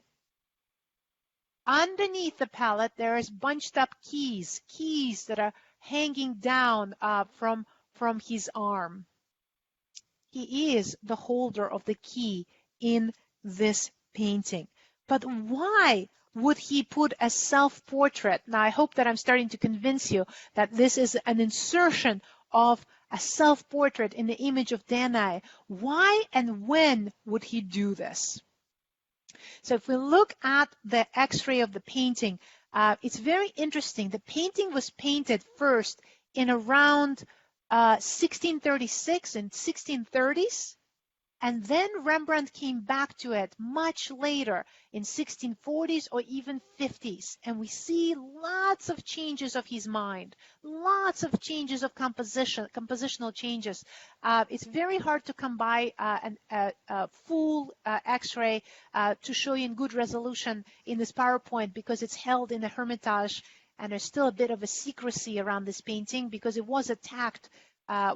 Underneath the palette, there is bunched up keys that are hanging down from his arm. He is the holder of the key in this painting. But why would he put a self-portrait? Now, I hope that I'm starting to convince you that this is an insertion of a self-portrait in the image of Danae. Why and when would he do this? So if we look at the X-ray of the painting, it's very interesting. The painting was painted first in around 1636 and 1630s, and then Rembrandt came back to it much later in 1640s or even 50s, and we see lots of changes of his mind, lots of changes of compositional changes. It's very hard to come by a full X-ray to show you in good resolution in this PowerPoint because it's held in the Hermitage, and there's still a bit of a secrecy around this painting because it was attacked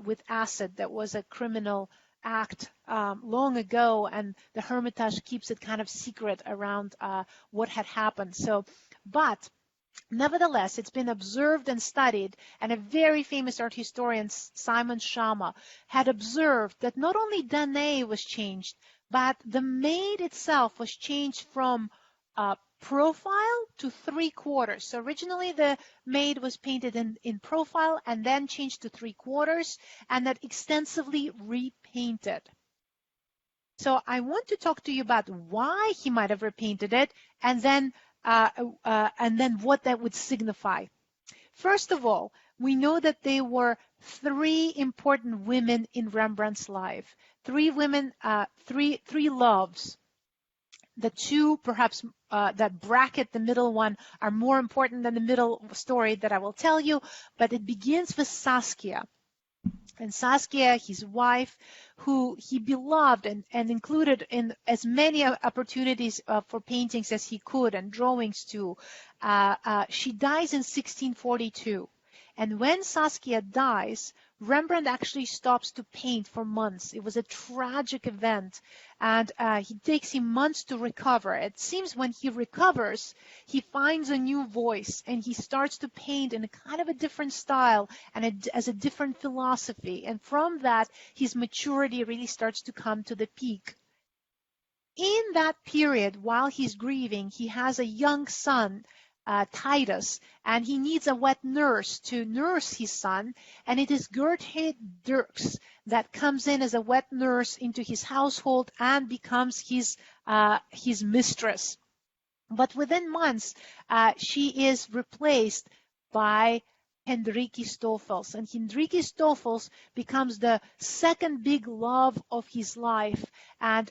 with acid. That was a criminal act long ago, and the Hermitage keeps it kind of secret around what had happened. So, but Nevertheless, it's been observed and studied, and a very famous art historian, Simon Schama, had observed that not only Danae was changed, but the maid itself was changed from profile to 3/4. So originally the maid was painted in profile and then changed to 3/4, and that extensively repainted. So I want to talk to you about why he might have repainted it, and then what that would signify. First of all, we know that there were three important women in Rembrandt's life. Three women, three loves. The two, perhaps, that bracket the middle one are more important than the middle story that I will tell you, but it begins with Saskia. And Saskia, his wife, who he beloved and included in as many opportunities for paintings as he could and drawings too, she dies in 1642. And when Saskia dies, Rembrandt actually stops to paint for months. It was a tragic event, and it takes him months to recover. It seems when he recovers, he finds a new voice, and he starts to paint in a kind of a different style and as a different philosophy. And from that, his maturity really starts to come to the peak. In that period, while he's grieving, he has a young son, Titus, and he needs a wet nurse to nurse his son, and it is Gertrude Dirks that comes in as a wet nurse into his household and becomes his mistress. But within months, she is replaced by Hendriki Stoffels, and Hendriki Stoffels becomes the second big love of his life, and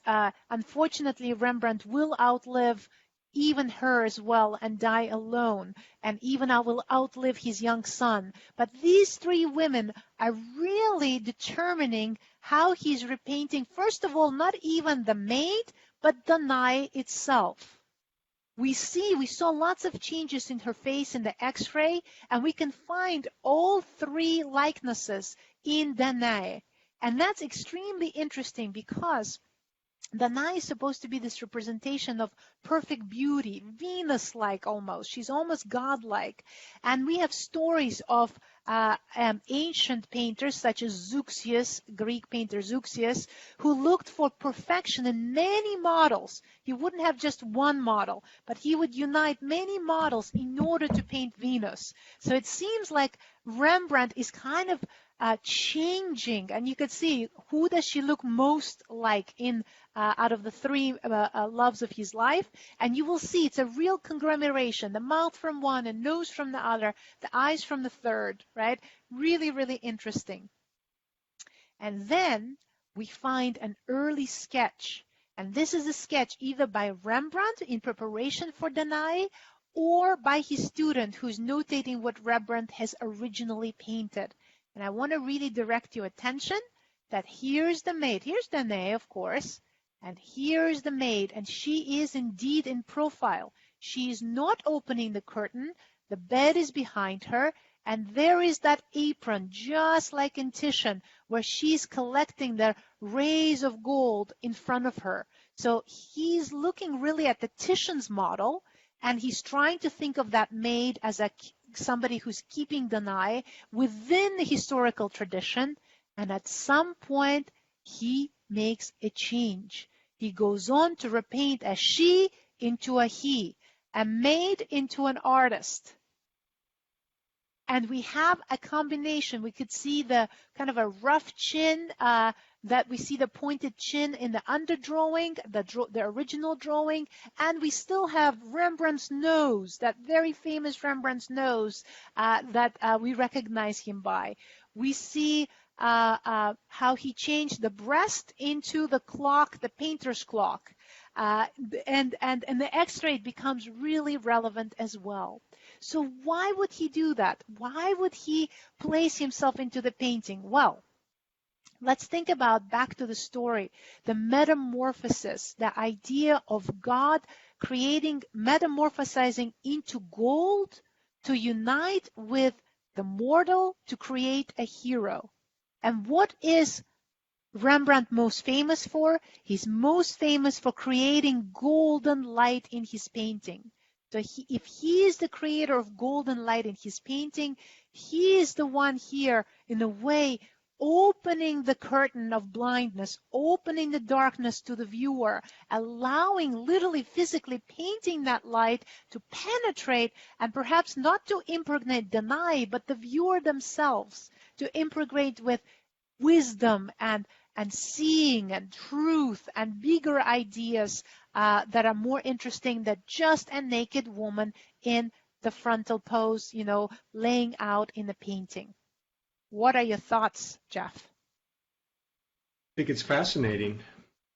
unfortunately Rembrandt will outlive even her as well and die alone, and even will outlive his young son. But these three women are really determining how he's repainting, first of all, not even the maid, but Danae itself. We saw lots of changes in her face in the X-ray, and we can find all three likenesses in Danae. And that's extremely interesting because Danae is supposed to be this representation of perfect beauty, Venus-like almost. She's almost godlike. And we have stories of ancient painters such as Zeuxias, Greek painter Zeuxias, who looked for perfection in many models. He wouldn't have just one model, but he would unite many models in order to paint Venus. So it seems like Rembrandt is kind of changing, and you could see who does she look most like in out of the three loves of his life, and you will see it's a real conglomeration, the mouth from one and nose from the other, the eyes from the third, right? Really, really interesting. And then we find an early sketch, and this is a sketch either by Rembrandt in preparation for Danae or by his student who's notating what Rembrandt has originally painted. And I want to really direct your attention that here's the maid. Here's Danae, of course, and here's the maid, and she is indeed in profile. She is not opening the curtain. The bed is behind her, and there is that apron, just like in Titian, where she's collecting the rays of gold in front of her. So he's looking really at the Titian's model, and he's trying to think of that maid as somebody who's keeping Danae within the historical tradition, and at some point he makes a change. He goes on to repaint a she into a he, a maid into an artist. And we have a combination. We could see the kind of a rough chin, that we see the pointed chin in the underdrawing, the original drawing, and we still have Rembrandt's nose, that very famous Rembrandt's nose that we recognize him by. We see how he changed the breast into the clock, the painter's clock, and the X-ray becomes really relevant as well. So why would he do that? Why would he place himself into the painting? Well, let's think about, back to the story, the metamorphosis, the idea of God metamorphosizing into gold to unite with the mortal to create a hero. And what is Rembrandt most famous for? He's most famous for creating golden light in his painting. So if he is the creator of golden light in his painting, he is the one here, in a way, opening the curtain of blindness, opening the darkness to the viewer, allowing, literally physically painting that light to penetrate, and perhaps not to impregnate Danae, but the viewer themselves, to impregnate with wisdom and seeing and truth and bigger ideas that are more interesting than just a naked woman in the frontal pose, laying out in the painting. What are your thoughts, Jeff? I think it's fascinating.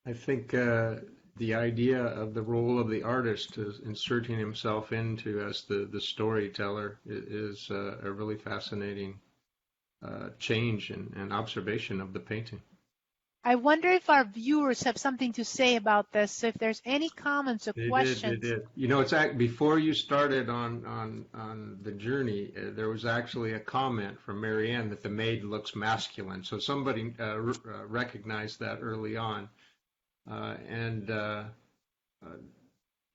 I think the idea of the role of the artist is inserting himself into as the storyteller is a really fascinating change and observation of the painting. I wonder if our viewers have something to say about this. So if there's any comments or questions. They did. It's before you started on the journey, there was actually a comment from Marianne that the maid looks masculine. So somebody recognized that early on,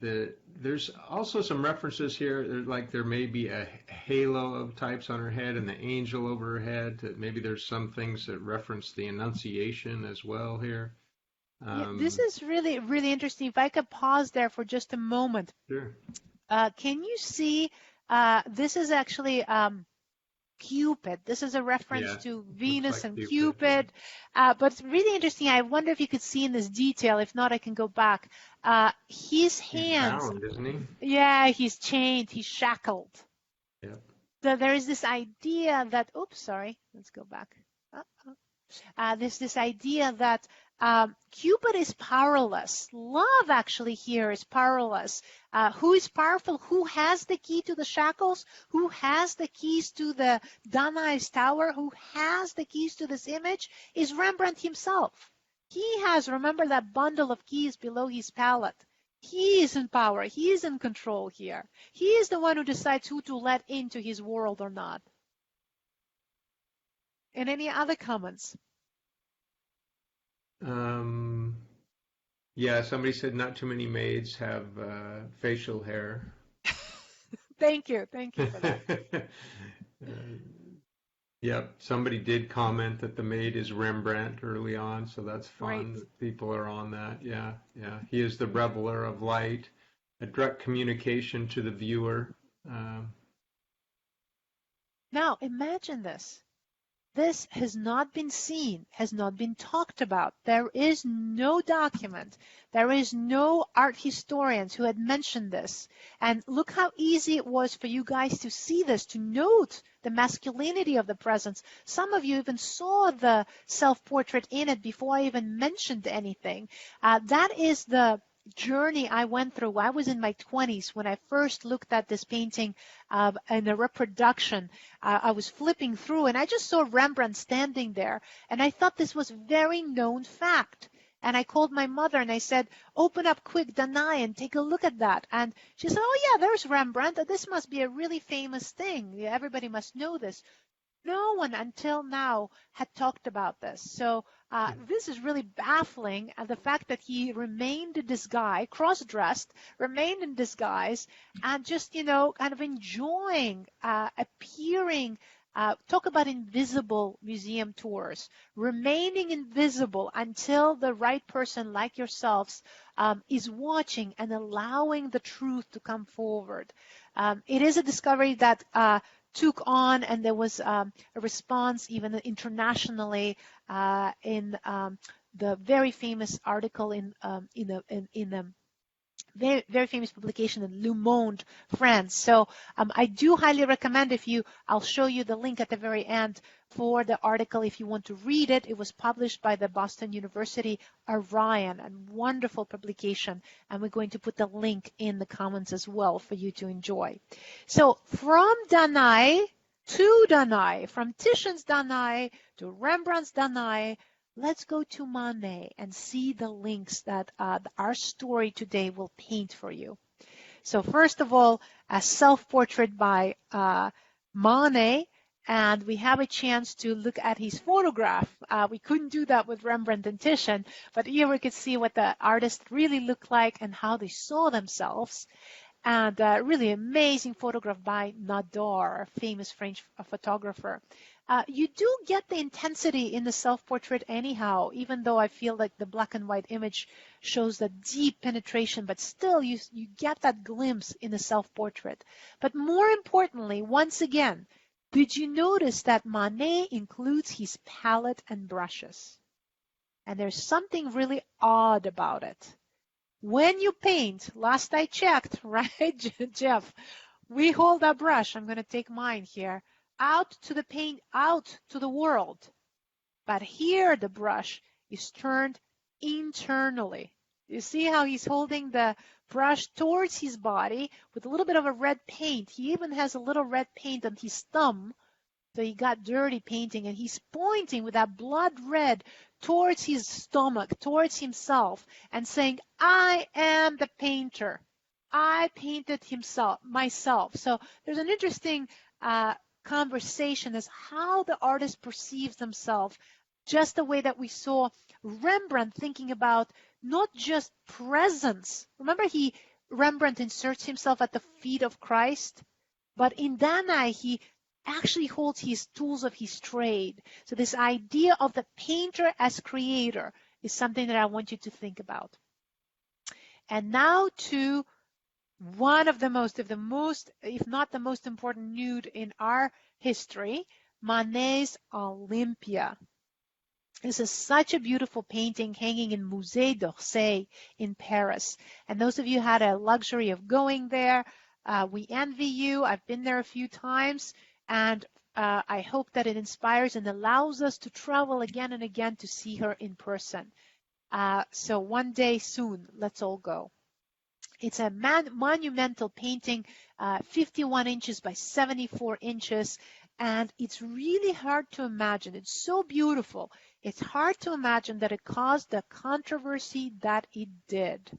there's also some references here, like there may be a halo of types on her head and the angel over her head. Maybe there's some things that reference the Annunciation as well here. This is really, really interesting. If I could pause there for just a moment. Sure. Can you see, this is actually Cupid. This is a reference to Venus and Cupid. But it's really interesting. I wonder if you could see in this detail. If not, I can go back. His hands. He's bound, isn't he? Yeah, he's chained. He's shackled. Yeah. So there is this idea that, let's go back. There's this idea that Cupid is powerless. Love actually here is powerless. Who is powerful? Who has the key to the shackles? Who has the keys to the Danae's tower? Who has the keys to this image? Is Rembrandt himself. He has, remember that bundle of keys below his palette. He is in power. He is in control here. He is the one who decides who to let into his world or not. And any other comments? Yeah, somebody said not too many maids have facial hair. Thank you for that. Yep, somebody did comment that the maid is Rembrandt early on, so that's fun. Right. People are on that. Yeah. He is the reveler of light, a direct communication to the viewer. Now, imagine this. This has not been seen, has not been talked about. There is no document. There is no art historians who had mentioned this. And look how easy it was for you guys to see this, to note the masculinity of the presence. Some of you even saw the self-portrait in it before I even mentioned anything. That is the journey I went through. I was in my 20s when I first looked at this painting in a reproduction. I was flipping through and I just saw Rembrandt standing there, and I thought this was a very known fact. And I called my mother and I said, open up quick Danae and take a look at that. And she said, oh yeah, there's Rembrandt. This must be a really famous thing. Everybody must know this. No one until now had talked about this. So this is really baffling, the fact that he remained in disguise, cross-dressed, remained in disguise, and just, kind of enjoying, appearing. Talk about invisible museum tours, remaining invisible until the right person like yourselves is watching and allowing the truth to come forward. It is a discovery that took on, and there was a response even internationally in the very famous article in the very, very famous publication in Le Monde, France. So I do highly recommend, I'll show you the link at the very end for the article if you want to read it. It was published by the Boston University Orion, a wonderful publication, and we're going to put the link in the comments as well for you to enjoy. So from Danae to Danae, from Titian's Danae to Rembrandt's Danae, let's go to Manet and see the links that our story today will paint for you. So first of all, a self-portrait by Manet, and we have a chance to look at his photograph. We couldn't do that with Rembrandt and Titian, but here we could see what the artists really looked like and how they saw themselves. and really amazing photograph by Nadar, a famous French photographer. You do get the intensity in the self-portrait anyhow, even though I feel like the black and white image shows the deep penetration, but still you get that glimpse in the self-portrait. But more importantly, once again, did you notice that Manet includes his palette and brushes? And there's something really odd about it. When you paint, last I checked, right, Jeff, we hold a brush. I'm going to take mine here, out to the paint, out to the world. But here the brush is turned internally. You see how he's holding the brush towards his body with a little bit of a red paint. He even has a little red paint on his thumb. So he got dirty painting, and he's pointing with that blood red towards his stomach, towards himself, and saying, I am the painter. I painted myself. So there's an interesting conversation as how the artist perceives themselves, just the way that we saw Rembrandt thinking about not just presence. Remember, Rembrandt inserts himself at the feet of Christ, but in Danae, he actually holds his tools of his trade. So this idea of the painter as creator is something that I want you to think about. And now to one of the most, if not the most important nude in our history, Manet's Olympia. This is such a beautiful painting hanging in Musée d'Orsay in Paris. And those of you who had a luxury of going there, we envy you. I've been there a few times. And I hope that it inspires and allows us to travel again and again to see her in person. So one day soon, let's all go. It's a monumental painting, 51 inches by 74 inches, and it's really hard to imagine. It's so beautiful. It's hard to imagine that it caused the controversy that it did.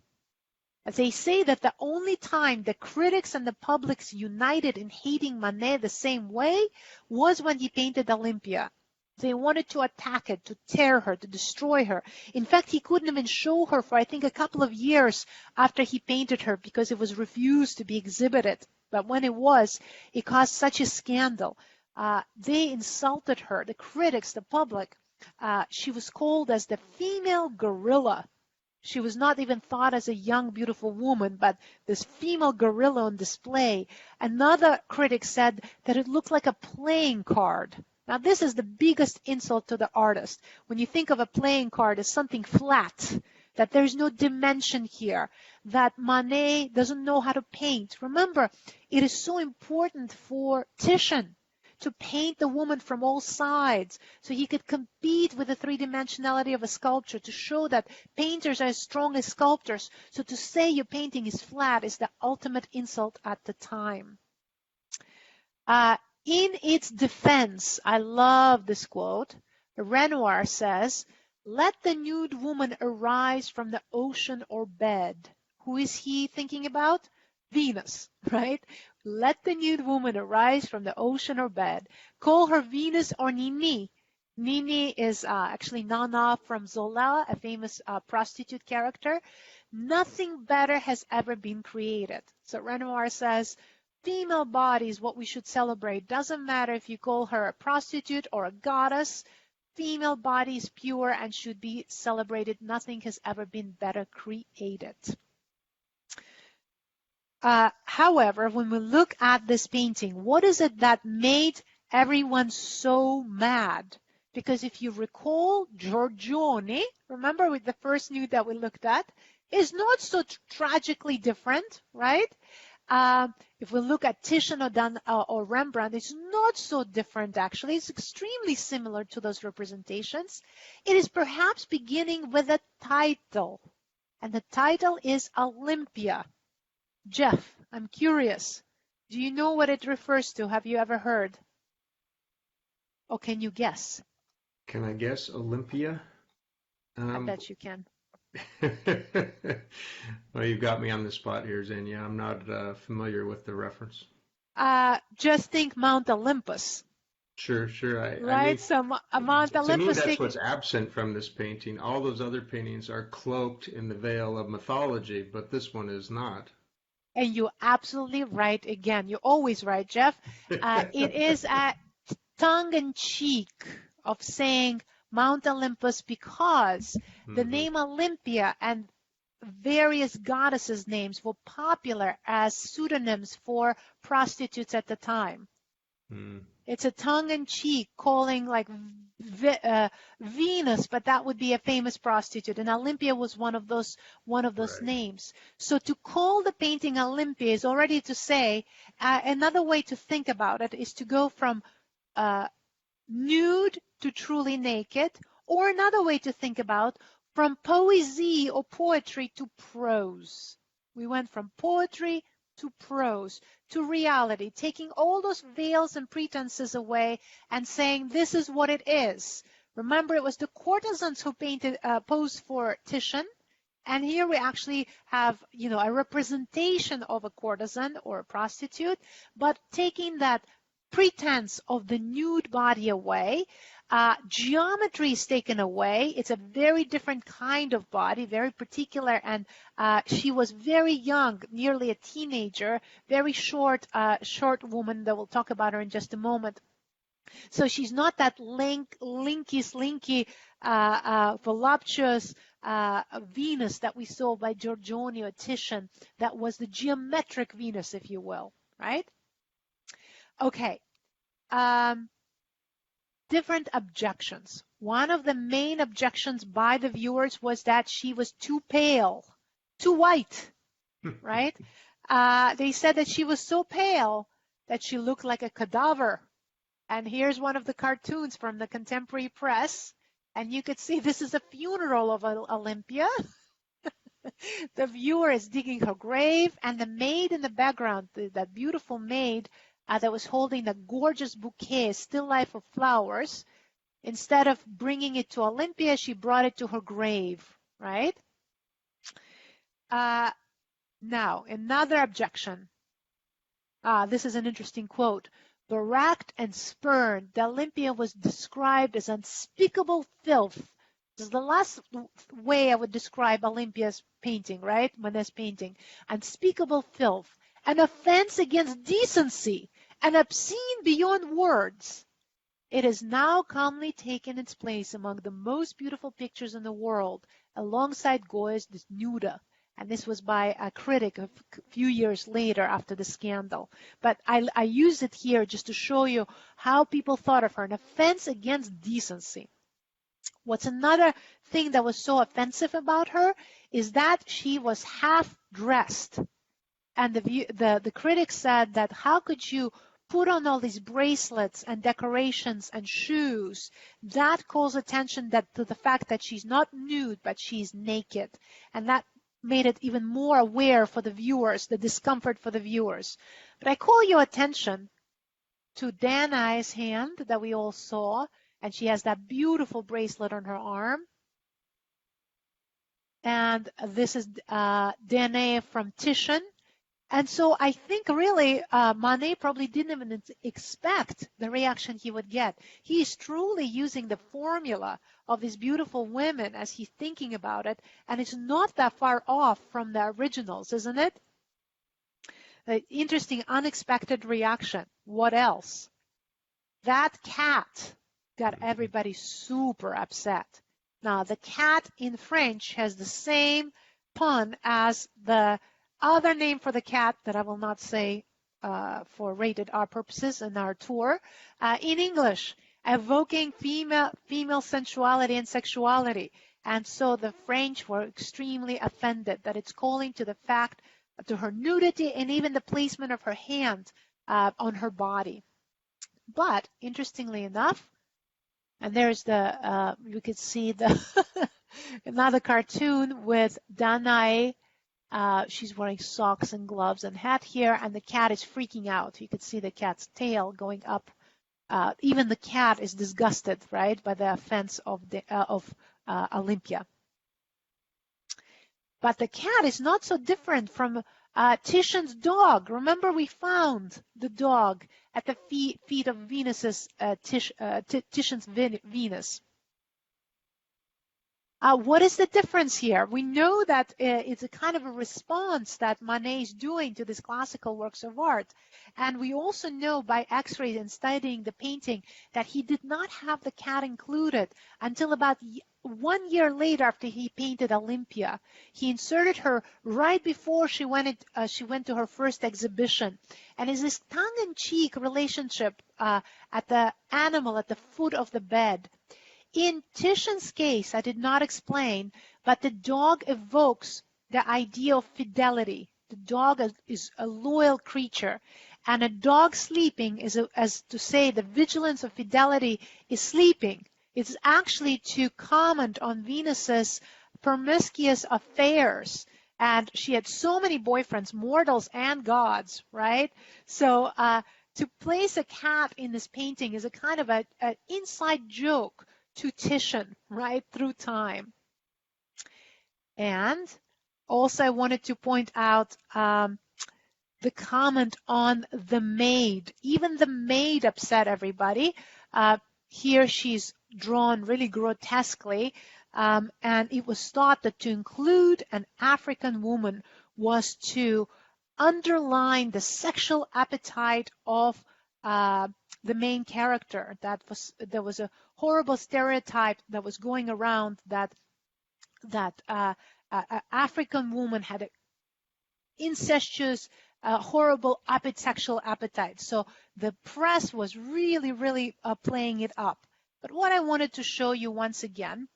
They say that the only time the critics and the publics united in hating Manet the same way was when he painted Olympia. They wanted to attack it, to tear her, to destroy her. In fact, he couldn't even show her for, I think, a couple of years after he painted her because it was refused to be exhibited. But when it was, it caused such a scandal. They insulted her, the critics, the public. She was called as the female gorilla. She was not even thought as a young, beautiful woman, but this female gorilla on display. Another critic said that it looked like a playing card. Now, this is the biggest insult to the artist. When you think of a playing card as something flat, that there's no dimension here, that Manet doesn't know how to paint. Remember, it is so important for Titian to paint the woman from all sides so he could compete with the three-dimensionality of a sculpture, to show that painters are as strong as sculptors. So to say your painting is flat is the ultimate insult at the time. In its defense, I love this quote. Renoir says, "Let the nude woman arise from the ocean or bed." Who is he thinking about? Venus, right? Let the nude woman arise from the ocean or bed. Call her Venus or Nini. Nini is actually Nana from Zola, a famous prostitute character. Nothing better has ever been created. So Renoir says, female body is what we should celebrate. Doesn't matter if you call her a prostitute or a goddess. Female body is pure and should be celebrated. Nothing has ever been better created. However, when we look at this painting, what is it that made everyone so mad? Because if you recall, Giorgione, remember with the first nude that we looked at, is not so tragically different, right? If we look at Titian or Rembrandt, it's not so different actually. It's extremely similar to those representations. It is perhaps beginning with a title, and the title is Olympia. Jeff, I'm curious. Do you know what it refers to? Have you ever heard? Or can you guess? Can I guess? Olympia? I bet you can. Well, you've got me on the spot here, Zhenya. I'm not familiar with the reference. Just think Mount Olympus. Sure. Right? So Mount Olympus. To me, that's what's absent from this painting. All those other paintings are cloaked in the veil of mythology, but this one is not. And you're absolutely right again. You're always right, Jeff. It is a tongue-in-cheek of saying Mount Olympus because the name Olympia and various goddesses' names were popular as pseudonyms for prostitutes at the time. It's a tongue-in-cheek calling like Venus, but that would be a famous prostitute, and Olympia was one of those right. names. So to call the painting Olympia is already to say another way to think about it is to go from nude to truly naked, or another way to think about from poesy or poetry to prose. We went from poetry to prose, to reality, taking all those veils and pretenses away and saying this is what it is. Remember, it was the courtesans who posed for Titian, and here we actually have, a representation of a courtesan or a prostitute, but taking that pretense of the nude body away. Geometry is taken away. It's a very different kind of body, very particular, and she was very young, nearly a teenager, very short woman that we'll talk about her in just a moment. So she's not that slinky, voluptuous Venus that we saw by Giorgione or Titian. That was the geometric Venus, if you will, right? Okay. Different objections. One of the main objections by the viewers was that she was too pale, too white, right? They said that she was so pale that she looked like a cadaver. And here's one of the cartoons from the contemporary press. And you could see this is a funeral of Olympia. The viewer is digging her grave, and the maid in the background, that beautiful maid, that was holding a gorgeous bouquet, still life of flowers. Instead of bringing it to Olympia, she brought it to her grave, right? Now, another objection. This is an interesting quote. Beracked and spurned, the Olympia was described as unspeakable filth. This is the last way I would describe Olympia's painting, right? Manet's painting. Unspeakable filth, an offense against decency, and obscene beyond words. It has now calmly taken its place among the most beautiful pictures in the world, alongside Goya's Nude. And this was by a critic a few years later after the scandal. But I use it here just to show you how people thought of her, an offense against decency. What's another thing that was so offensive about her is that she was half dressed. And the critics said that how could you put on all these bracelets and decorations and shoes? That calls attention to the fact that she's not nude, but she's naked. And that made it even more aware for the viewers, the discomfort for the viewers. But I call your attention to Danae's hand that we all saw, and she has that beautiful bracelet on her arm. And this is Danae from Titian. And so I think really Manet probably didn't even expect the reaction he would get. He is truly using the formula of these beautiful women as he's thinking about it, and it's not that far off from the originals, isn't it? Interesting, unexpected reaction. What else? That cat got everybody super upset. Now, the cat in French has the same pun as the other name for the cat that I will not say for rated R purposes in our tour, in English, evoking female sensuality and sexuality. And so the French were extremely offended that it's calling to the fact, to her nudity and even the placement of her hand on her body. But interestingly enough, and there's you could see another cartoon with Danae. She's wearing socks and gloves and hat here, and the cat is freaking out. You could see the cat's tail going up. Even the cat is disgusted, right, by the offense of Olympia. But the cat is not so different from Titian's dog. Remember, we found the dog at the feet of Titian's Venus. What is the difference here? We know that it's a kind of a response that Manet is doing to these classical works of art. And we also know by X-rays and studying the painting that he did not have the cat included until about 1 year later after he painted Olympia. He inserted her right before she went to her first exhibition. And it's this tongue-in-cheek relationship at the animal at the foot of the bed. In Titian's case, I did not explain, but the dog evokes the idea of fidelity. The dog is a loyal creature, and a dog sleeping is, as to say, the vigilance of fidelity is sleeping. It's actually to comment on Venus's promiscuous affairs. And she had so many boyfriends, mortals and gods, right? So to place a cat in this painting is a kind of an inside joke to Titian, right, through time. And also I wanted to point out the comment on the maid. Even the maid upset everybody. Here she's drawn really grotesquely, and it was thought that to include an African woman was to underline the sexual appetite of the main character. There was a horrible stereotype that was going around that African woman had an incestuous, horrible sexual appetite. So the press was really, really playing it up. But what I wanted to show you once again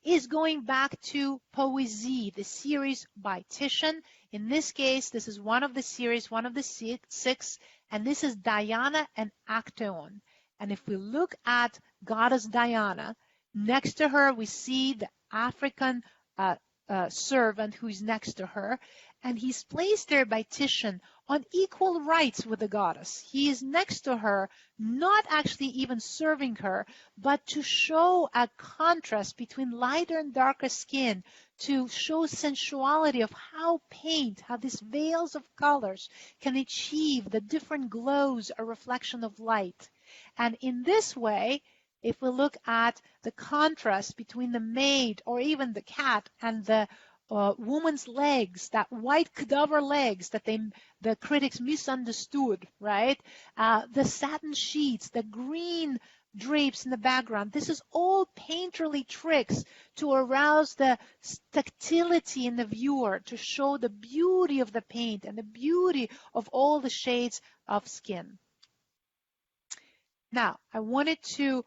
is going back to Poésie, the series by Titian. In this case, this is one of the series, one of the six, and this is Diana and Actaeon. And if we look at goddess Diana, next to her we see the African servant who is next to her, and he's placed there by Titian on equal rights with the goddess. He is next to her, not actually even serving her, but to show a contrast between lighter and darker skin, to show sensuality of how these veils of colors can achieve the different glows or reflection of light. And in this way, if we look at the contrast between the maid or even the cat and the woman's legs, that white cadaver legs that the critics misunderstood, right? The satin sheets, the green drapes in the background. This is all painterly tricks to arouse the tactility in the viewer, to show the beauty of the paint and the beauty of all the shades of skin. Now, I wanted to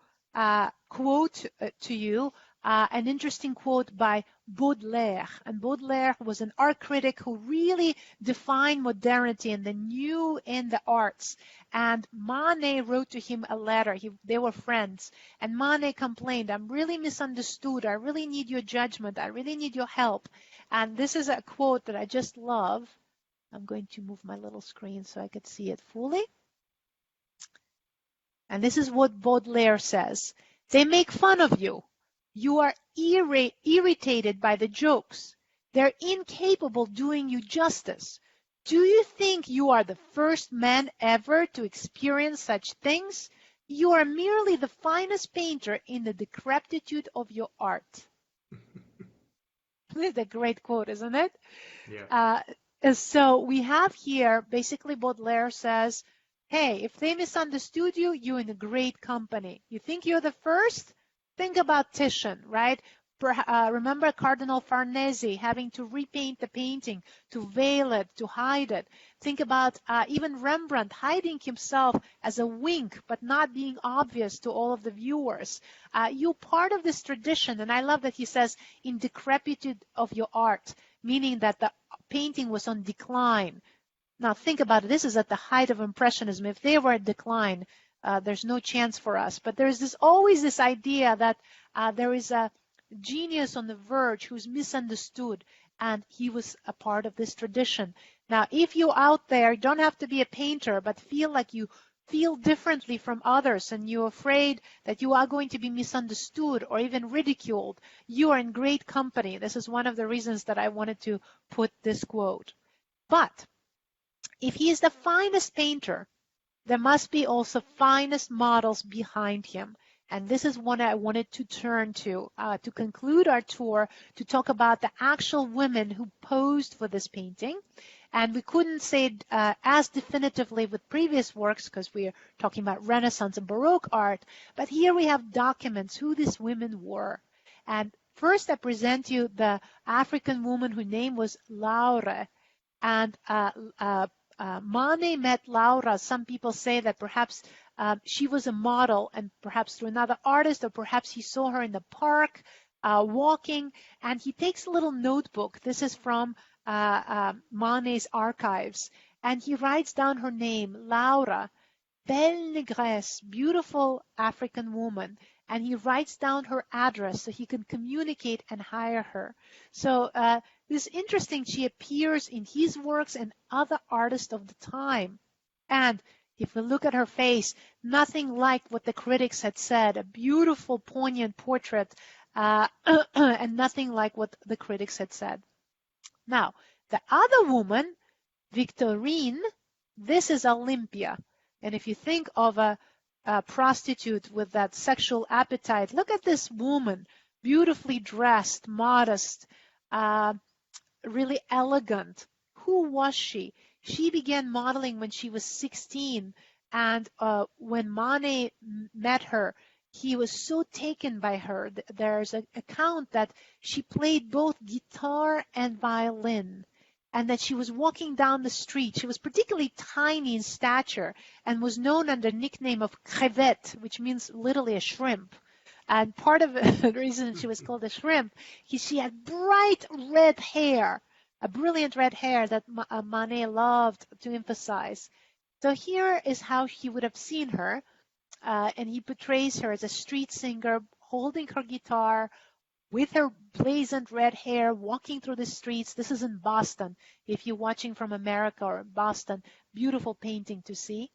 quote to you an interesting quote by Baudelaire. And Baudelaire was an art critic who really defined modernity and the new in the arts. And Manet wrote to him a letter. They were friends. And Manet complained, "I'm really misunderstood. I really need your judgment. I really need your help." And this is a quote that I just love. I'm going to move my little screen so I could see it fully. And this is what Baudelaire says. "They make fun of you. You are irritated by the jokes. They're incapable doing you justice. Do you think you are the first man ever to experience such things? You are merely the finest painter in the decrepitude of your art." This is a great quote, isn't it? Yeah. So we have here, basically Baudelaire says, hey, if they misunderstood you, you're in a great company. You think you're the first? Think about Titian, right? Remember Cardinal Farnese having to repaint the painting, to veil it, to hide it. Think about even Rembrandt hiding himself as a wink, but not being obvious to all of the viewers. You're part of this tradition, and I love that he says, in decrepitude of your art, meaning that the painting was on decline. Now think about it. This is at the height of Impressionism. If they were at decline, there's no chance for us. But there's always this idea that there is a genius on the verge who's misunderstood, and he was a part of this tradition. Now, if you're out there, you don't have to be a painter, but feel like you feel differently from others and you're afraid that you are going to be misunderstood or even ridiculed, you are in great company. This is one of the reasons that I wanted to put this quote. But if he is the finest painter, there must be also finest models behind him. And this is one I wanted to turn to conclude our tour, to talk about the actual women who posed for this painting. And we couldn't say it as definitively with previous works because we are talking about Renaissance and Baroque art. But here we have documents who these women were. And first I present you the African woman whose name was Laura. And Manet met Laura. Some people say that perhaps she was a model and perhaps through another artist, or perhaps he saw her in the park walking, and he takes a little notebook. This is from Manet's archives, and he writes down her name, Laura, belle négresse, beautiful African woman, and he writes down her address so he can communicate and hire her. So this is interesting. She appears in his works and other artists of the time. And if we look at her face, nothing like what the critics had said, a beautiful, poignant portrait, and nothing like what the critics had said. Now, the other woman, Victorine, this is Olympia. And if you think of a prostitute with that sexual appetite, look at this woman, beautifully dressed, modest, really elegant. Who was she? She began modeling when she was 16, and when Manet met her, he was so taken by her. There's an account that she played both guitar and violin, and that she was walking down the street. She was particularly tiny in stature and was known under the nickname of crevette, which means literally a shrimp. And part of the reason she was called a shrimp is she had bright red hair, a brilliant red hair that Manet loved to emphasize. So here is how he would have seen her, and he portrays her as a street singer holding her guitar with her blazing red hair, walking through the streets. This is in Boston. If you're watching from America or Boston, beautiful painting to see.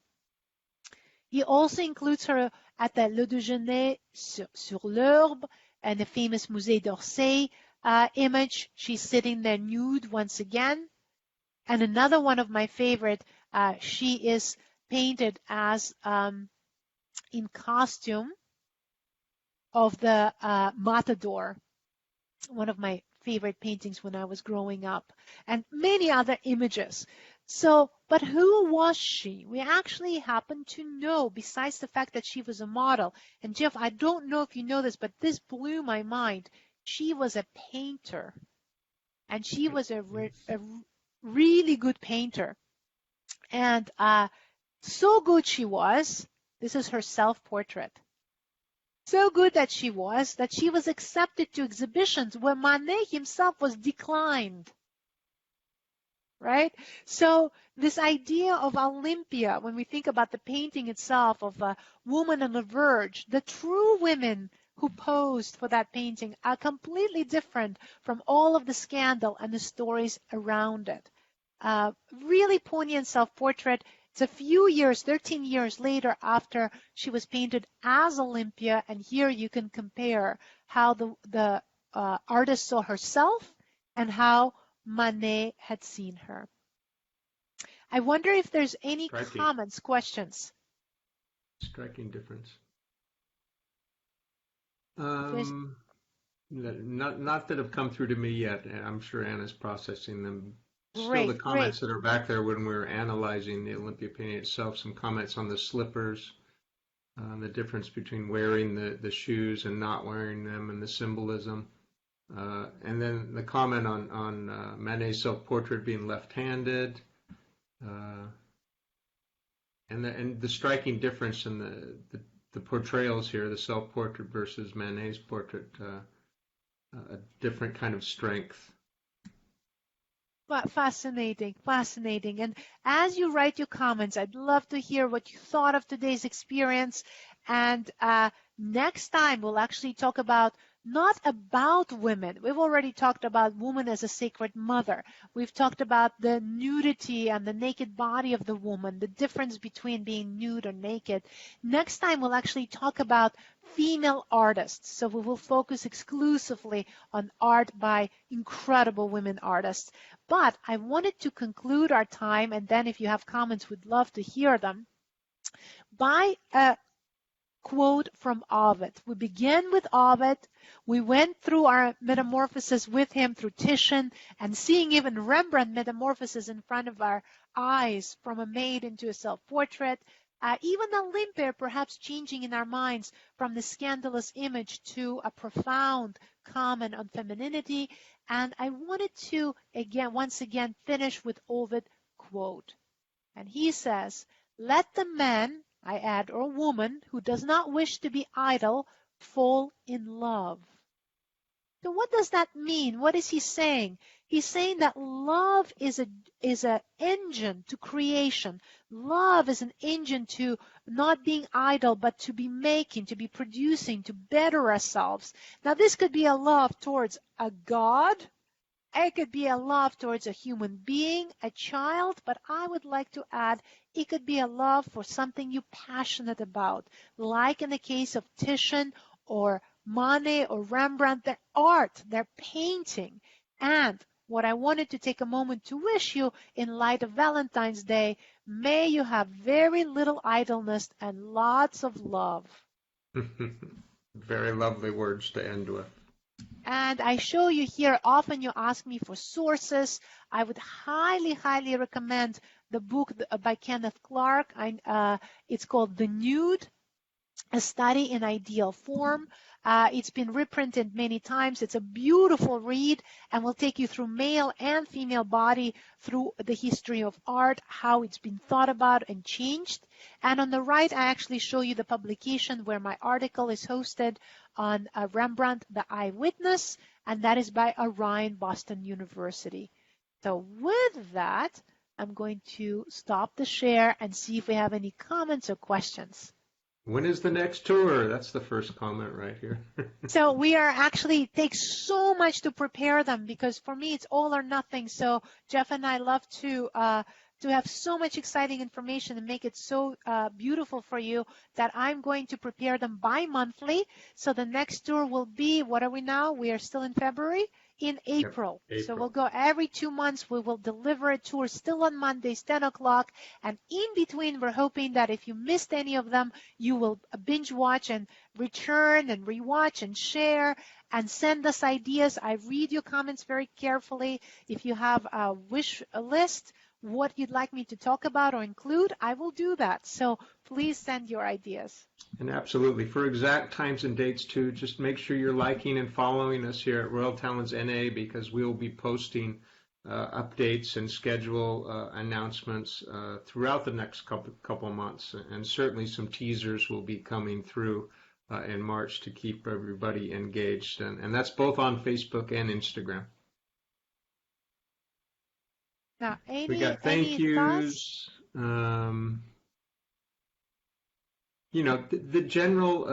He also includes her at the Le Déjeuner sur l'Herbe and the famous Musée d'Orsay image. She's sitting there nude once again. And another one of my favorite, she is painted as in costume of the Matador, one of my favorite paintings when I was growing up, and many other images. So, but who was she? We actually happen to know, besides the fact that she was a model. And Jeff, I don't know if you know this, but this blew my mind. She was a painter, and she was a really good painter. And so good she was, this is her self-portrait. So good that she was accepted to exhibitions where Manet himself was declined. Right? So this idea of Olympia, when we think about the painting itself of a woman on the verge, the true women who posed for that painting are completely different from all of the scandal and the stories around it. Really poignant self-portrait. It's a few years, 13 years later after she was painted as Olympia, and here you can compare how the artist saw herself and how Manet had seen her. I wonder if there's any comments, questions. Striking difference. Not that have come through to me yet. I'm sure Anna's processing them. Still, the comments that are back there when we were analyzing the Olympia painting itself, some comments on the slippers, the difference between wearing the shoes and not wearing them, and the symbolism. And then the comment on Manet's self-portrait being left-handed, and the striking difference in the portrayals here, the self-portrait versus Manet's portrait, a different kind of strength. Fascinating. And as you write your comments, I'd love to hear what you thought of today's experience. And next time, we'll actually talk not about women. We've already talked about woman as a sacred mother. We've talked about the nudity and the naked body of the woman, the difference between being nude or naked. Next time, we'll actually talk about female artists. So we will focus exclusively on art by incredible women artists. But I wanted to conclude our time, and then if you have comments, we'd love to hear them, by a quote from Ovid. We begin with Ovid. We went through our metamorphosis with him through Titian and seeing even Rembrandt metamorphosis in front of our eyes from a maid into a self-portrait. Even Olympe perhaps changing in our minds from the scandalous image to a profound comment on femininity. And I wanted to, once again, finish with Ovid quote. And he says, "Let the man," I add, or woman, "who does not wish to be idle, fall in love." So what does that mean? What is he saying? He's saying that love is an engine to creation. Love is an engine to not being idle, but to be making, to be producing, to better ourselves. Now this could be a love towards a God. It could be a love towards a human being, a child, but I would like to add it could be a love for something you're passionate about, like in the case of Titian or Manet or Rembrandt, their art, their painting. And what I wanted to take a moment to wish you in light of Valentine's Day, may you have very little idleness and lots of love. Very lovely words to end with. And I show you here, often you ask me for sources. I would highly, highly recommend the book by Kenneth Clark. It's called The Nude, A Study in Ideal Form. It's been reprinted many times. It's a beautiful read and will take you through male and female body through the history of art, how it's been thought about and changed. And on the right, I actually show you the publication where my article is hosted on Rembrandt, the Eyewitness, and that is by Orion Boston University. So with that, I'm going to stop the share and see if we have any comments or questions. When is the next tour? That's the first comment right here. So we are actually, it takes so much to prepare them because for me it's all or nothing. So Jeff and I love to have so much exciting information and make it so beautiful for you that I'm going to prepare them bi-monthly. So the next tour will be, what are we now? We are still in February? In April. Yep, April. So we'll go every 2 months. We will deliver a tour still on Mondays, 10 o'clock. And in between, we're hoping that if you missed any of them, you will binge watch and return and rewatch and share and send us ideas. I read your comments very carefully. If you have a wish list, what you'd like me to talk about or include, I will do that. So please send your ideas. And absolutely. For exact times and dates, too, just make sure you're liking and following us here at Royal Talents NA because we'll be posting updates and schedule announcements throughout the next couple months. And certainly some teasers will be coming through in March to keep everybody engaged. And that's both on Facebook and Instagram. Now, we got thank yous. You know, the general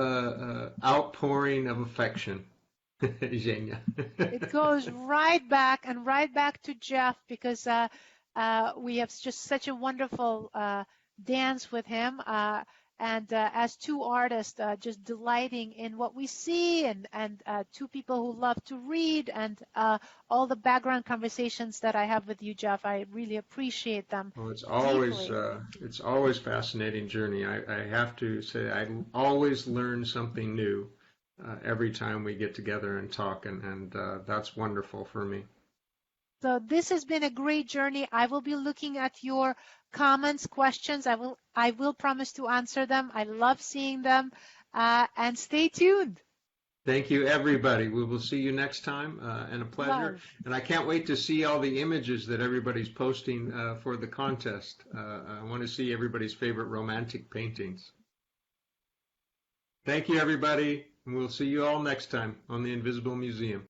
outpouring of affection, Zhenya. It goes right back to Jeff because we have just such a wonderful dance with him. And as two artists, just delighting in what we see, and two people who love to read, and all the background conversations that I have with you, Jeff, I really appreciate them. Well, it's always fascinating journey. I have to say, I always learn something new every time we get together and talk, and that's wonderful for me. So this has been a great journey. I will be looking at your comments, questions. I will promise to answer them. I love seeing them, and stay tuned. Thank you, everybody. We will see you next time, and a pleasure. Love. And I can't wait to see all the images that everybody's posting for the contest. I want to see everybody's favorite romantic paintings. Thank you, everybody, and we'll see you all next time on the Invisible Museum.